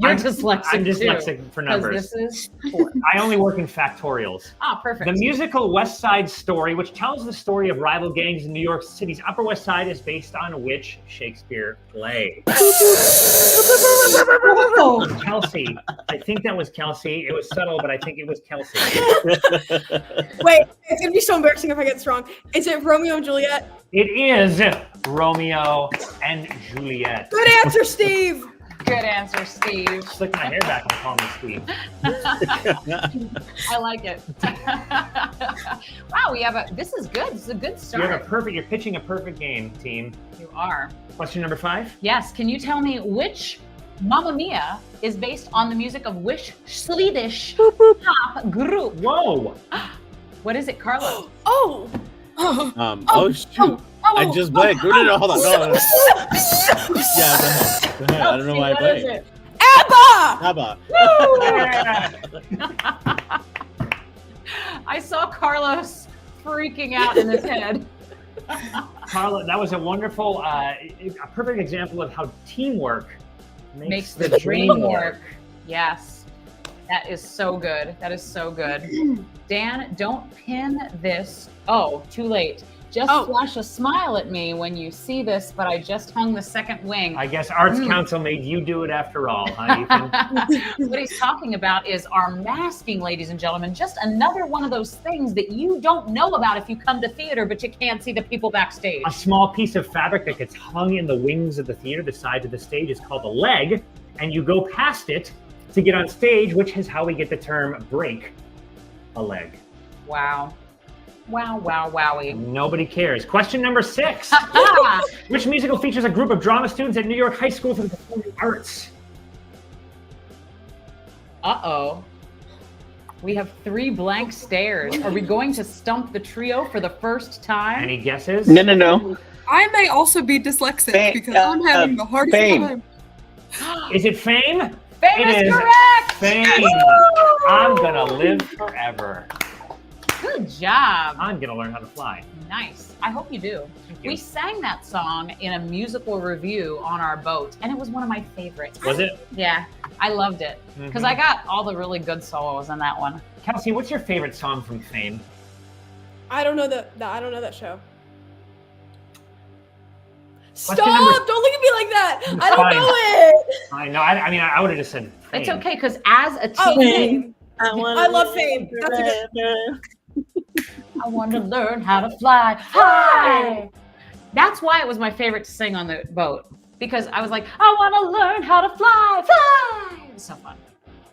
You're dyslexic I'm too, dyslexic for 'cause numbers. This is 4. I only work in factorials. Ah, perfect. The musical West Side Story, which tells the story of rival gangs in New York City's Upper West Side, is based on which Shakespeare play? Kelsey. I think that was Kelsey. It was subtle, but I think it was Kelsey. Wait, it's gonna be so embarrassing if I get this wrong. Is it Romeo and Juliet? It is Romeo and Juliet. Good answer, Steve. Good answer, Steve. Slick my hair back and call me Steve. I like it. Wow, this is good. This is a good You're start. pitching a perfect game, team. You are. Question number 5. Yes, can you tell me which Mamma Mia is based on the music of which Swedish pop group? Whoa. What is it, Carlos? Oh. Oh shoot. I just blanked. No, hold on. No. Yeah, go ahead. I don't know why I What is blanked. it? Abba. I saw Carlos freaking out in his head. Carla, that was a wonderful, a perfect example of how teamwork makes the dream work. Yes. That is so good. That is so good. Dan, don't pin this. Oh, too late. Just flash a smile at me when you see this, but I just hung the second wing. I guess Arts Council made you do it after all, huh, Ethan? What he's talking about is our masking, ladies and gentlemen. Just another one of those things that you don't know about if you come to theater, but you can't see the people backstage. A small piece of fabric that gets hung in the wings of the theater, the sides of the stage, is called a leg, and you go past it to get on stage, which is how we get the term break a leg. Wow. Wow, wow, wowie. Nobody cares. Question number 6. Which musical features a group of drama students at New York High School for the Performing Arts? Uh-oh. We have 3 blank stares. Are we going to stump the trio for the first time? Any guesses? No. I may also be dyslexic because I'm having the hardest time. Is it Fame? Fame It is is correct! Fame. I'm gonna live forever. Good job. I'm gonna learn how to fly. Nice. I hope you do. Thank you. We sang that song in a musical review on our boat, and it was one of my favorites. Was it? Yeah, I loved it because I got all the really good solos in that one. Kelsey, what's your favorite song from Fame? I don't know I don't know that show. Question Stop! number- Don't look at me like that. I don't Fine. know it. I know. I mean, I would have just said Fame. It's okay because as a Oh, team, Fame. I love Fame. That's a good. I want to learn how to fly high. That's why it was my favorite to sing on the boat because I was like, I want to learn how to fly. It was so fun.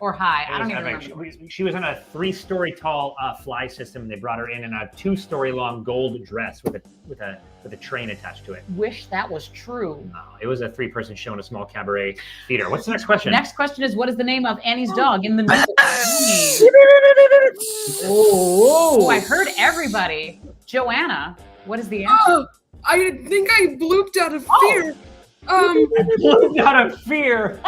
Or high. I don't even remember. She was on a 3-story tall fly system. And they brought her in a 2-story long gold dress with a train attached to it. Wish that was true. No, it was a 3-person show in a small cabaret theater. What's the next question? Next question is, what is the name of Annie's dog in the musical? Oh, I heard everybody. Joanna, what is the answer? Oh, I think I blooped out of fear. Out of fear.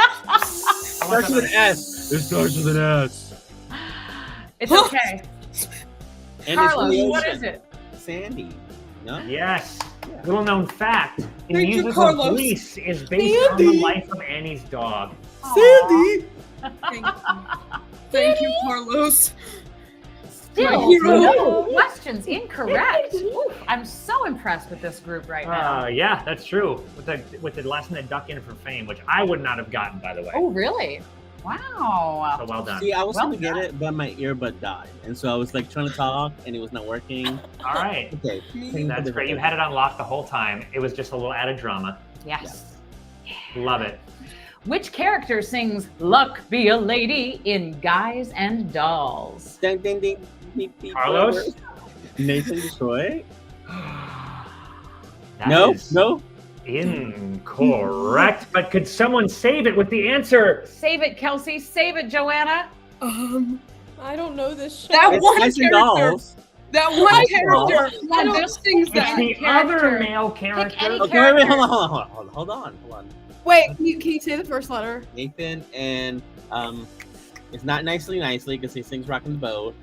Starts with an S. It starts with an S. It's okay. And Carlos, it's what is it? Sandy. No? Yes. Little known fact: the Thank you, musical Carlos. Grease is based on the Sandy. life of Annie's dog. Sandy. Thank you, Carlos. Still, hero. no questions incorrect. Oof, I'm so impressed with this group right now. Yeah, that's true. With the lesson that duck in for Fame, which I would not have gotten, by the way. Oh, really? Wow. So well done. See, I was Well gonna get done. it, but my earbud died, and so I was like trying to talk, and it was not working. All right. Okay, That's great. You had it on lock the whole time. It was just a little added drama. Yes. Love it. Which character sings "Luck Be a Lady" in Guys and Dolls? Ding, ding, ding, beep, beep, Carlos? whatever. Nathan Detroit? That No, is no. Incorrect. But could someone save it with the answer? Save it, Kelsey. Save it, Joanna. I don't know this show. That It's one Guys and character. Dolls. That one character. I don't- Just sings It's that. the character. other male character. any Okay, character. wait, hold on. Wait, can you say the first letter? Nathan and it's not nicely because he sings "Rockin' the Boat."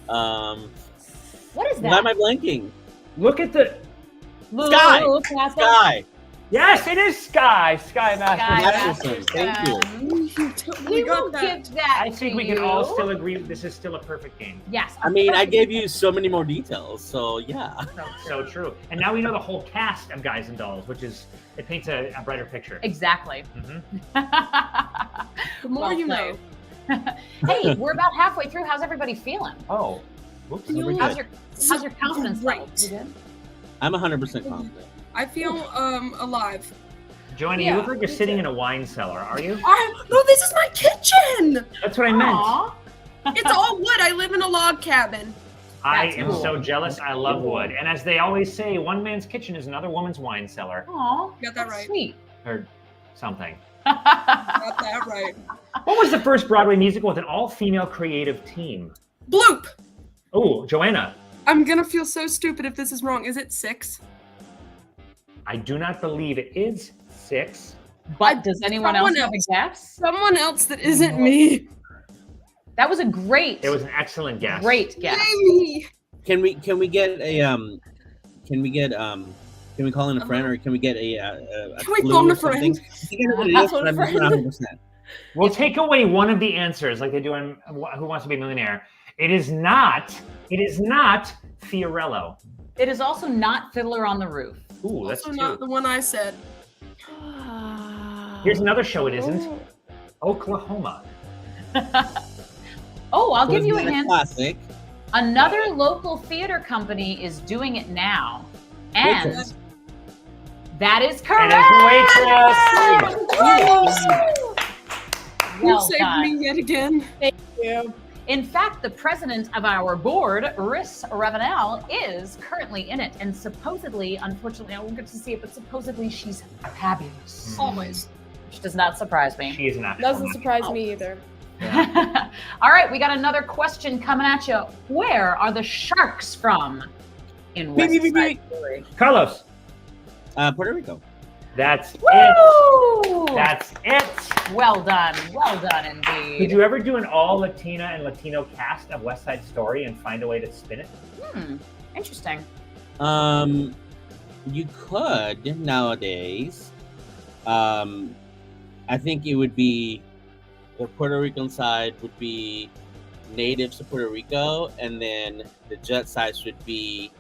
What is Why that? am I blanking? Look at the. Sky. Look at the Sky. Yes, it is Sky. Sky Sky Masterson. Masterson. Thank you. You totally We will got that. give that I think to we can you. all still agree this is still a perfect game. Yes. I mean, I gave you so many more details, so yeah. So true. And now we know the whole cast of Guys and Dolls, which is, it paints a brighter picture. Exactly. Mhm. The more you know. Hey, we're about halfway through. How's everybody feeling? Oh, whoops. We're good. How's your confidence level? Great. You good? I'm 100% confident. I feel alive. Joanna, Yeah, you look like you're me sitting too. in a wine cellar, are you? No, this is my kitchen. That's what I meant. Aw. It's all wood. I live in a log cabin. I That's am cool. so jealous. I love wood. And as they always say, one man's kitchen is another woman's wine cellar. Aw, Got that that's right. sweet. Or something. Got that right. What was the first Broadway musical with an all-female creative team? Bloop. Oh, Joanna. I'm gonna feel so stupid if this is wrong. Is it 6? I do not believe it is 6. But does anyone else Someone have a else. guess? Someone else that isn't me. That was a great, It was an excellent guess. great guess. Yay. Can we get a Can we call in a friend, or can we get a Can we clue call in or a friend? something? I think I know what it is, but I'm not 100%. We'll take away one of the answers, like they do in Who Wants to Be a Millionaire. It is not Fiorello. It is also not Fiddler on the Roof. Ooh, that's Also two. not the one I said. Here's another show it isn't. Oklahoma. Oh, I'll give So you a it's hint. Classic. Another local theater company is doing it now. And Waitress. that is It correct. is Waitress. You Well saved done. me yet again. You. In fact, the president of our board, Riss Ravenel, is currently in it. And supposedly, unfortunately, I won't get to see it, but supposedly she's fabulous. Always. Which does not surprise me. She is an actual Doesn't match. surprise me either. All right, we got another question coming at you. Where are the sharks from in West Side Story? Carlos. Puerto Rico. That's it. Woo! That's it. Well done indeed. Did you ever do an all Latina and Latino cast of West Side Story and find a way to spin it? Interesting. You could nowadays. I think it would be the Puerto Rican side would be natives to Puerto Rico, and then the jet side should be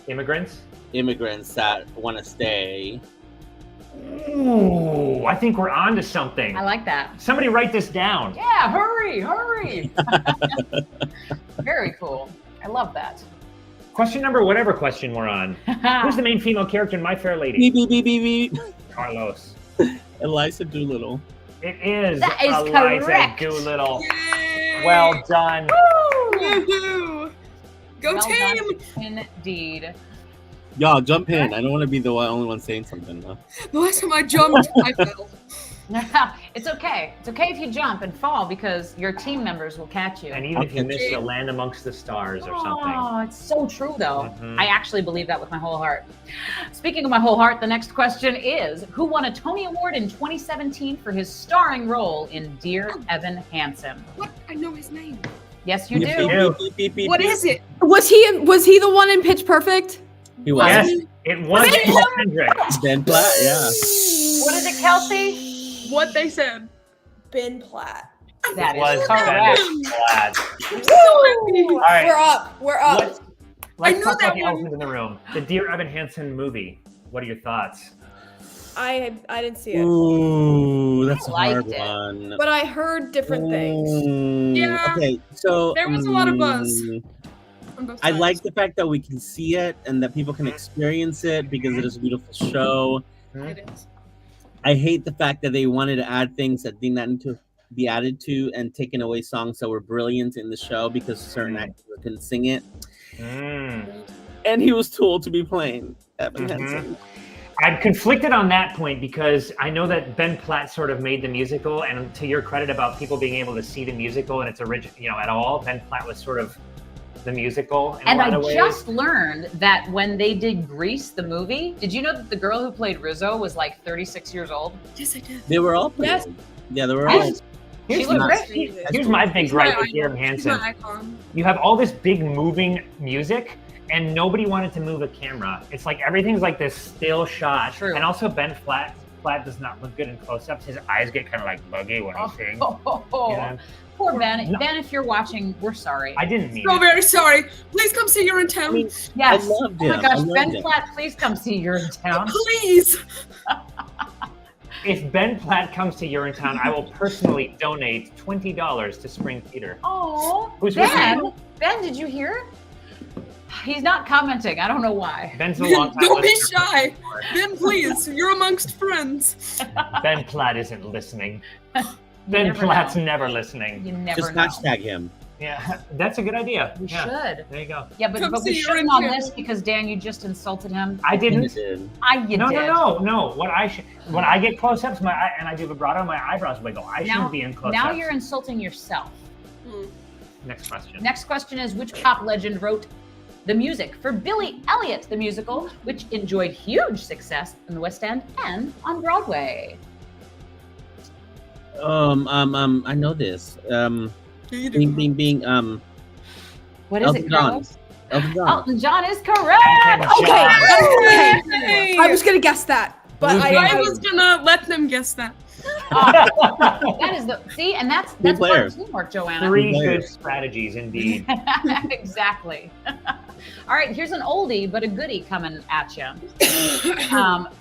Immigrants? immigrants that want to stay. Ooh, I think we're on to something. I like that. Somebody write this down. Yeah, hurry. Very cool. I love that. Question number whatever question we're on. Who's the main female character in My Fair Lady? Beep, beep, beep, beep, beep. Carlos. Eliza Doolittle. It is That is Eliza correct. Doolittle. Yay! Well done. Woohoo! Go Well team! done indeed. Y'all jump in. I don't want to be the only one saying something though. The last time I jumped, I fell. It's okay. It's okay if you jump and fall because your team members will catch you. And even if you Okay. miss, you'll land amongst the stars or something. Oh, it's so true, though. Mhm. I actually believe that with my whole heart. Speaking of my whole heart, the next question is: who won a Tony Award in 2017 for his starring role in Dear Evan Hansen? What? I know his name. Yes, you Beep, do. do. beep, beep, beep, What beep. is it? Was he the one in Pitch Perfect? He was. Yes, it was Anna Kendrick. Ben Platt, yeah. What is it, Kelsey? What they said. Ben Platt. That is Was correct. Ben Platt. Woo! All right. We're up. Let's I knew talk about that the one. elephant in the room. The Dear Evan Hansen movie. What are your thoughts? I didn't see it, Ooh, that's a I hard liked it. one. but I heard different things. Yeah. Okay, so There was a lot of buzz. On both I sides. like the fact that we can see it and that people can experience it because it is a beautiful show. It is. I hate the fact that they wanted to add things that did not need to be added to and taken away songs that were brilliant in the show because certain actors couldn't sing it. Mm. And he was too old to be playing Evan Mhm. Hansen. I'm conflicted on that point because I know that Ben Platt sort of made the musical, and to your credit about people being able to see the musical and its original, at all, Ben Platt was sort of the musical in And a lot I of ways. just learned that when they did Grease, the movie, did you know that the girl who played Rizzo was like 36 years old? Yes, I did. They were all pretty Yes. old. Yeah, they were all. Yes. She Here's looked my, great. here's my big She's my gripe with Dear icon. Evan She's Hansen. my icon. You have all this big moving music, and nobody wanted to move a camera. It's like everything's like this still shot. True. And also Ben Platt does not look good in close-ups. His eyes get kind of like buggy when he sings. Oh, you know? poor Ben. No. Ben, if you're watching, we're sorry. I didn't mean So it. very sorry. Please come see Urinetown. Yes. I loved Oh my him. gosh, I loved Ben him. Platt, please come see Urinetown. Please. If Ben Platt comes to Urinetown, I will personally donate $20 to Spring Theater. Oh, Who's with Ben. me? Ben, did you hear? He's not commenting. I don't know why. Ben's a long time Don't be listener. shy. Ben, please. You're amongst friends. Ben Platt isn't listening. You Ben never Platt's know. never listening. You never Just know. hashtag him. Yeah, that's a good idea. We Yeah, should. There you go. Yeah, but Come we see shouldn't on Urinetown. this because Dan, you just insulted him. I You didn't. did. You No, did. no. When I get close-ups, and I do vibrato, my eyebrows wiggle. I shouldn't be in close-ups. Now you're insulting yourself. Next question. Next question is: which pop legend wrote the music for Billy Elliot the Musical, which enjoyed huge success in the West End and on Broadway? I know this. Do you do? Being What is Elton it, John. Carlos? Elton John. Elton John is correct. Elton Okay. John. Okay. I was gonna guess that, but Who's I I was gonna let them guess that. That is the see, and that's part players. of teamwork, Joanna. 3 players. good strategies indeed. Exactly. All right, here's an oldie but a goodie coming at you.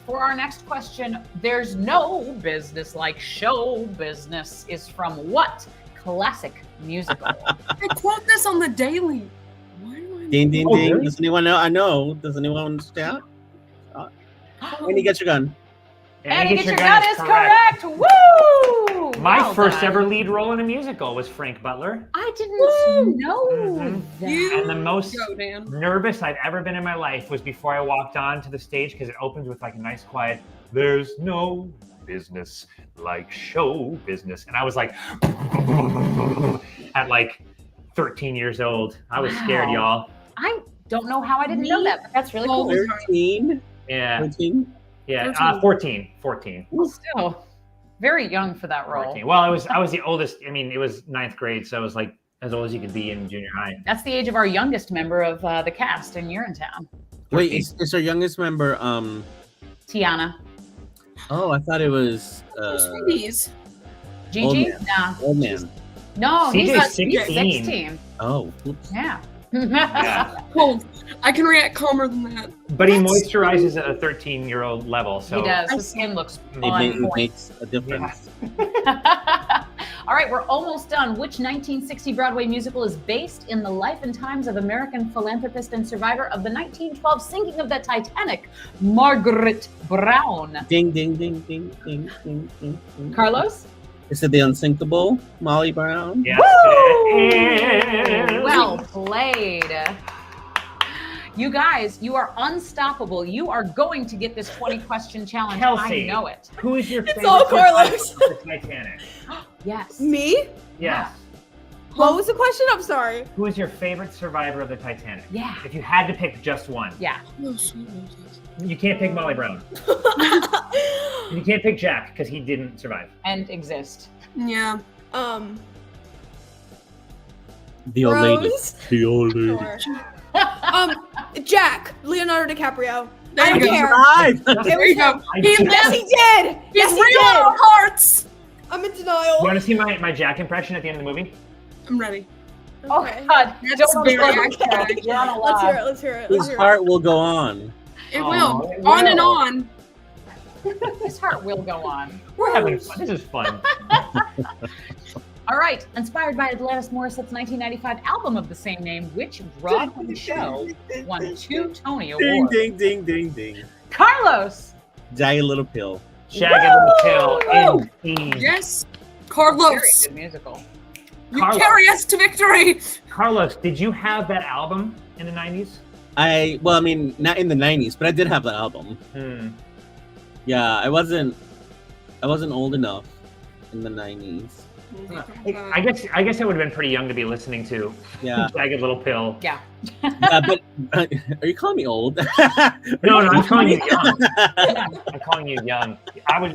For our next question, there's no business like show business is from what classic musical? I quote this on the daily. Why do I Ding, ding, Oh, ding. really? Does anyone know? I know. Does anyone understand? When you get your gun. And get your gun is correct. Woo! My Well first done. ever lead role in a musical was Frank Butler. I didn't know Mhm. that. You And the most go, Dan. nervous I've ever been in my life was before I walked onto the stage because it opens with like a nice quiet, there's no business like show business. And I was like, at like 13 years old. I was scared, Wow. y'all. I don't know how I didn't know that, but that's really cool. 13? Yeah. 14? Yeah. 13. 14. Still very young for that role. 14. Well, I was the oldest. I mean, it was 9th grade, so I was like as old as you could be in junior high. That's the age of our youngest member of the cast in Urinetown, Wait, is our youngest member, Tiana. oh, I thought it was, These. Gigi? man. Nah. old man. No, CJ's he's 16. 16. Oh, oops. Yeah. Yeah. Cold. I can react calmer than that. But he moisturizes at a 13-year-old level. So He does. His skin looks It on point. makes a difference. All right, we're almost done. Which 1960 Broadway musical is based in the life and times of American philanthropist and survivor of the 1912 sinking of the Titanic, Margaret Brown? Ding, ding, ding, ding, ding, ding, ding, ding. Carlos? Is it the unsinkable Molly Brown? yes, it is. Well played. You guys, you are unstoppable. You are going to get this 20-question challenge. Kelsey, I know it. Who is your favorite all survivor Carlos. of the Titanic? Yes. Me? Yes. What was the question? I'm sorry. Who is your favorite survivor of the Titanic? Yeah. If you had to pick just one, Yeah. you can't pick Molly Brown. You can't pick Jack because he didn't survive. And exist. Yeah. The old lady. Rose. The old lady. Sure. Jack, Leonardo DiCaprio. There I you don't go. care. Survive! There you go. I He do- Yes, he did. Yes, He's he real in our did. hearts. I'm in denial. You want to see my Jack impression at the end of the movie? I'm ready. Oh, Okay. God. That's Don't very say accurate. that. You're on a Let's lie. hear it. Let's hear it. Let's His hear it. heart will go on. It Oh, will. it On and will. on. His heart will go on. We're having fun. This is fun. All right. Inspired by Alanis Morissette's 1995 album of the same name, which Broadway show won 2 Tony Ding, Awards? ding, ding, ding, ding. Carlos. Jagged Little Pill. Jagged Little Pill. Indeed. Yes. Very Carlos. good musical. You Carlos. carry us to victory. Carlos, did you have that album in the 90s? Well, I mean, not in the 90s, but I did have the album. Yeah, I wasn't old enough in the 90s. I guess I would have been pretty young to be listening to Yeah. Jagged Little Pill. Yeah. Yeah, but are you calling me old? No, I'm calling you young. I'm calling you young.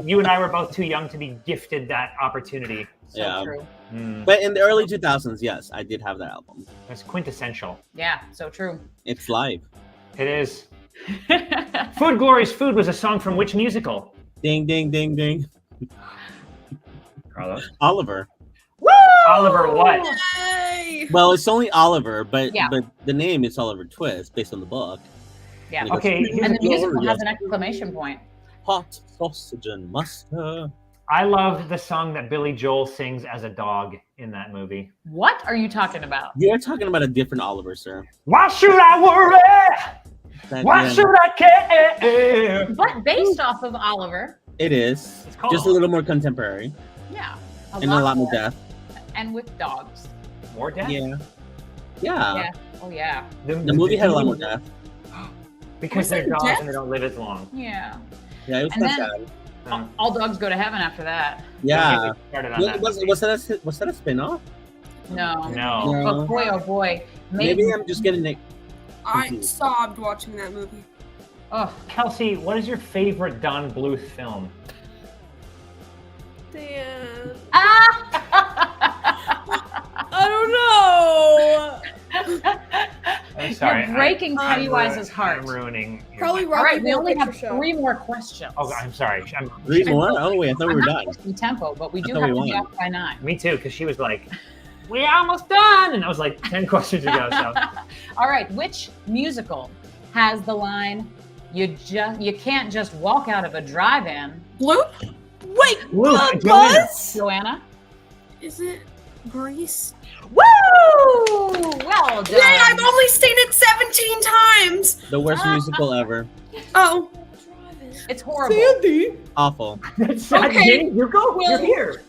You and I were both too young to be gifted that opportunity. So Yeah. true. But in the early 2000s, yes, I did have that album. It's quintessential. Yeah, so true. It's live. It is. Food Glory's Food was a song from which musical? Ding, ding, ding, ding. Carlos. Oliver. Oliver what? Yay. Well, it's only Oliver, but Yeah. but the name is Oliver Twist based on the book. Yeah. And it goes, Okay, And the musical Glory has an of exclamation point. hot sausage and mustard. I love the song that Billy Joel sings as a dog in that movie. What are you talking about? You're talking about a different Oliver, sir. Why should I worry? Why Yeah, should I care? But based off of Oliver. it is It's called just a little more contemporary Yeah. and a lot more death. And with dogs. More death? Yeah. Yeah. Oh, yeah. The movie had a lot more death. Because they're Was it dogs death? and they don't live as long. Yeah. Yeah, it was And kind then- of sad. All dogs go to heaven after that. Yeah. Started on that. Was that a spin-off? No. No. No. But boy, oh boy. Maybe I'm just getting it. I sobbed watching that movie. Oh, Kelsey, what is your favorite Don Bluth film? Dan. ah! I don't know. I'm sorry. You're breaking I'm Pennywise's heart. I'm ruining. Probably All Rocky right, we Horror only have Picture Show. 3 more questions. Oh, I'm sorry. 3 more? Oh wait, I thought we were I'm done. not pushing tempo, but we do thought have we to be won. off by 9. Me too, because she was like, "We're almost done," and that was like 10 questions ago. So All right, which musical has the line, you can't just walk out of a drive-in"? Blue? Wait, Luke, Buzz? Joanna. Joanna? Is it Grease? Woo! Well done. Yay, I've only seen it 17 times! The worst musical ever. Oh, It's horrible. Sandy. Awful. That's sad. Okay. Jenny, you go. Well- You're here.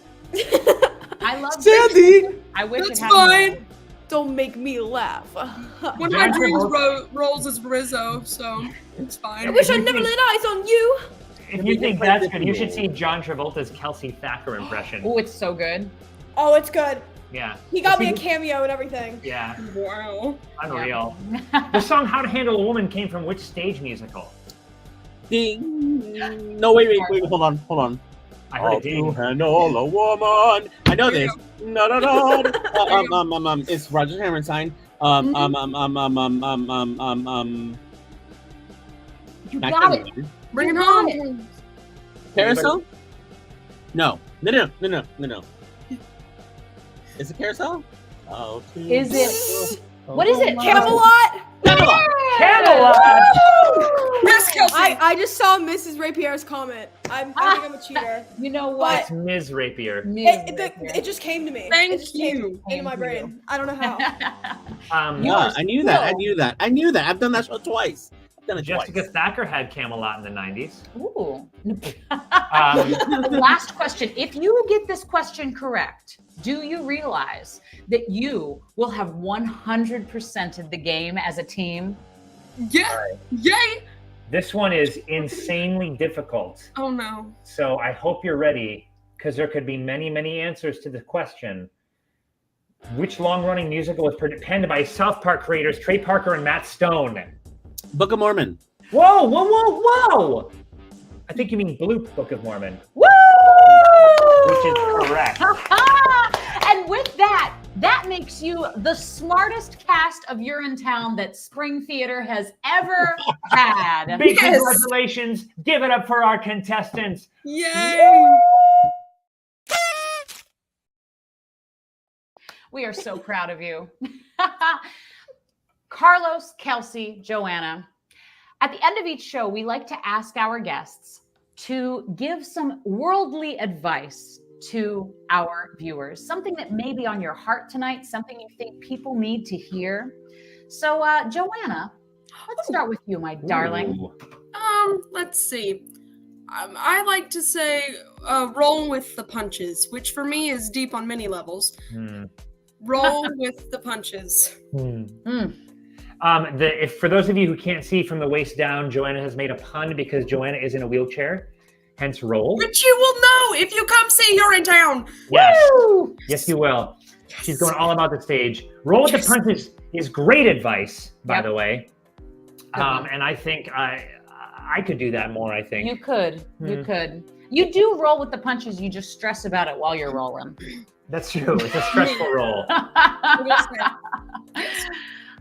I love Sandy. I wish that's it hadn't been. fine. Don't make me laugh. One of my John dreams Travolta. rolls as Rizzo, so it's I fine. wish I never laid eyes on you. If you think that's good, you should see John Travolta's Kelsey Thacker impression. Oh, it's so good. Oh, it's good. Yeah. He got me a cameo and everything. Yeah. Wow. Unreal. The song "How to Handle a Woman" came from which stage musical? Ding. No, wait, hold on. I heard How a ding. to handle a woman. I know this. No. It's Roger Hammerstein. You Not got it. Cameron. Bring it You got home. Carousel? No. Is it Carousel? Oh, Is it? What is it? Camelot. Camelot. Yes, Kelsey. I just saw Mrs. Rapier's comment. I think I'm a cheater. You know what? It's Ms. Rapier. It just came to me. Thank it just came you. into my brain. I don't know how. Yeah, I knew that. I've done that show twice. I've done it Jessica twice. Thacker had Camelot in the 90s. Ooh. Um, Last question. If you get this question correct, do you realize that you will have 100% of the game as a team? Yeah. Yay. this one is insanely difficult. Oh no. So I hope you're ready, because there could be many, many answers to the question. Which long-running musical was penned by South Park creators Trey Parker and Matt Stone? Book of Mormon. Whoa! I think you mean Bloop Book of Mormon. Woo! Which is correct. And with that, that makes you the smartest cast of Urinetown that Spring Theater has ever had. Big Yes. congratulations. Give it up for our contestants. Yay. We are so proud of you. Carlos, Kelsey, Joanna. At the end of each show, we like to ask our guests to give some worldly advice to our viewers, something that may be on your heart tonight, something you think people need to hear. So, Joanna, let's start with you, my darling. Ooh. Let's see. I like to say roll with the punches, which for me is deep on many levels. Roll with the punches. If for those of you who can't see from the waist down, Joanna has made a pun because Joanna is in a wheelchair, hence roll. Which you will know if you come see Urinetown. Yes, Woo! yes, you will. She's going all about the stage. Roll with the punches is great advice, by Yep. the way. And I think I could do that more. I think You could. You could. You do roll with the punches. You just stress about it while you're rolling. that's true. It's a stressful roll.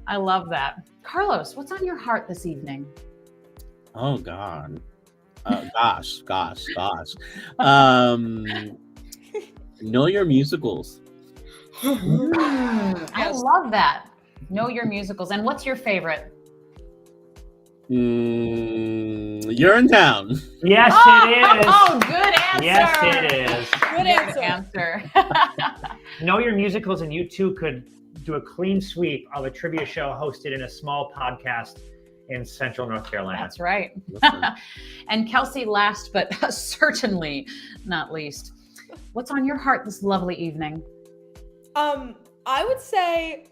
I love that. Carlos, what's on your heart this evening? Oh God. Gosh. Know your musicals. I love that. Know your musicals. And what's your favorite? Urinetown. Yes, it is. Oh, good answer. Yes, it is. Good answer. Know your musicals, and you too could do a clean sweep of a trivia show hosted in a small podcast in Central North Carolina. That's right. Listen. And Kelsey, last but certainly not least, what's on your heart this lovely evening? I would say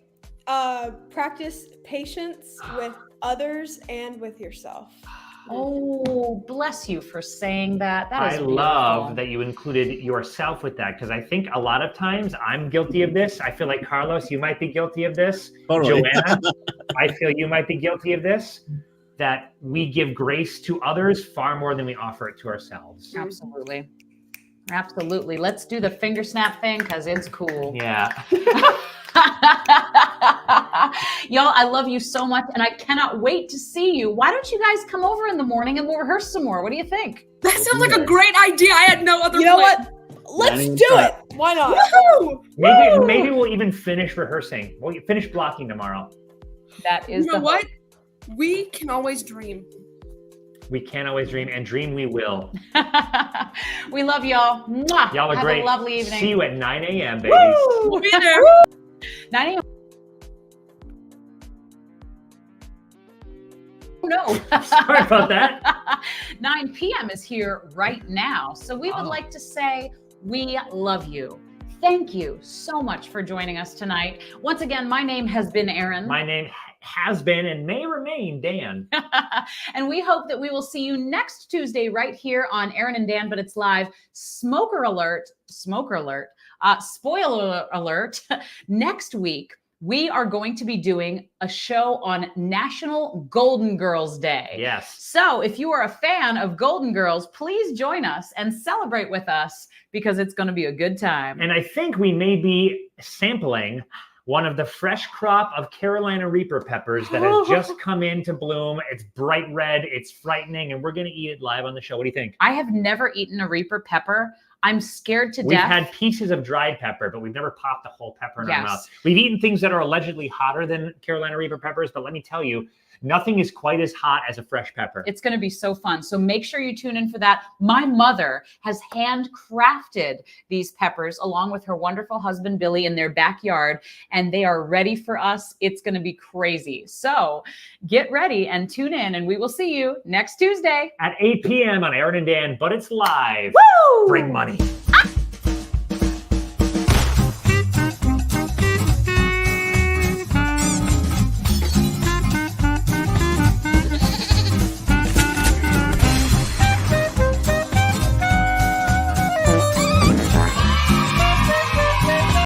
practice patience with others and with yourself. Oh, bless you for saying that. That is I beautiful. love that you included yourself with that, because I think a lot of times I'm guilty of this. I feel like, Carlos, you might be guilty of this. Totally. Joanna, I feel you might be guilty of this, that we give grace to others far more than we offer it to ourselves. Absolutely. Absolutely. Let's do the finger snap thing because it's cool. Yeah. Y'all, I love you so much, and I cannot wait to see you. Why don't you guys come over in the morning and we'll rehearse some more? What do you think? That sounds like a great idea. I had no other You know plan. what? Let's do it. Why not? Woohoo! Maybe we'll even finish rehearsing. We'll finish blocking tomorrow. That is You know what? We can always dream. We can always dream, and dream we will. We love y'all. Mwah. Y'all are Have great. a lovely evening. See you at 9 a.m., babies. We'll be there. 9 a.m. Oh, no. Sorry about that. 9 p.m. is here right now. So we would like to say we love you. Thank you so much for joining us tonight. Once again, my name has been Erinn. My name has been and may remain Dan. And we hope that we will see you next Tuesday right here on Erinn and Dan, but it's live. Smoker alert. Spoiler alert. Next week, we are going to be doing a show on National Golden Girls Day. Yes. So if you are a fan of Golden Girls, please join us and celebrate with us because it's going to be a good time. And I think we may be sampling one of the fresh crop of Carolina Reaper peppers that has just come into bloom. It's bright red. It's frightening. And we're going to eat it live on the show. What do you think? I have never eaten a Reaper pepper. I'm scared to We've death. had pieces of dried pepper, but we've never popped the whole pepper in our Yes. mouth. We've eaten things that are allegedly hotter than Carolina Reaper peppers, but let me tell you, nothing is quite as hot as a fresh pepper. It's going to be so fun. So make sure you tune in for that. My mother has handcrafted these peppers along with her wonderful husband, Billy, in their backyard, and they are ready for us. It's going to be crazy. So get ready and tune in, and we will see you next Tuesday At 8 p.m. on Erinn and Dan, but it's live. Woo! Bring money.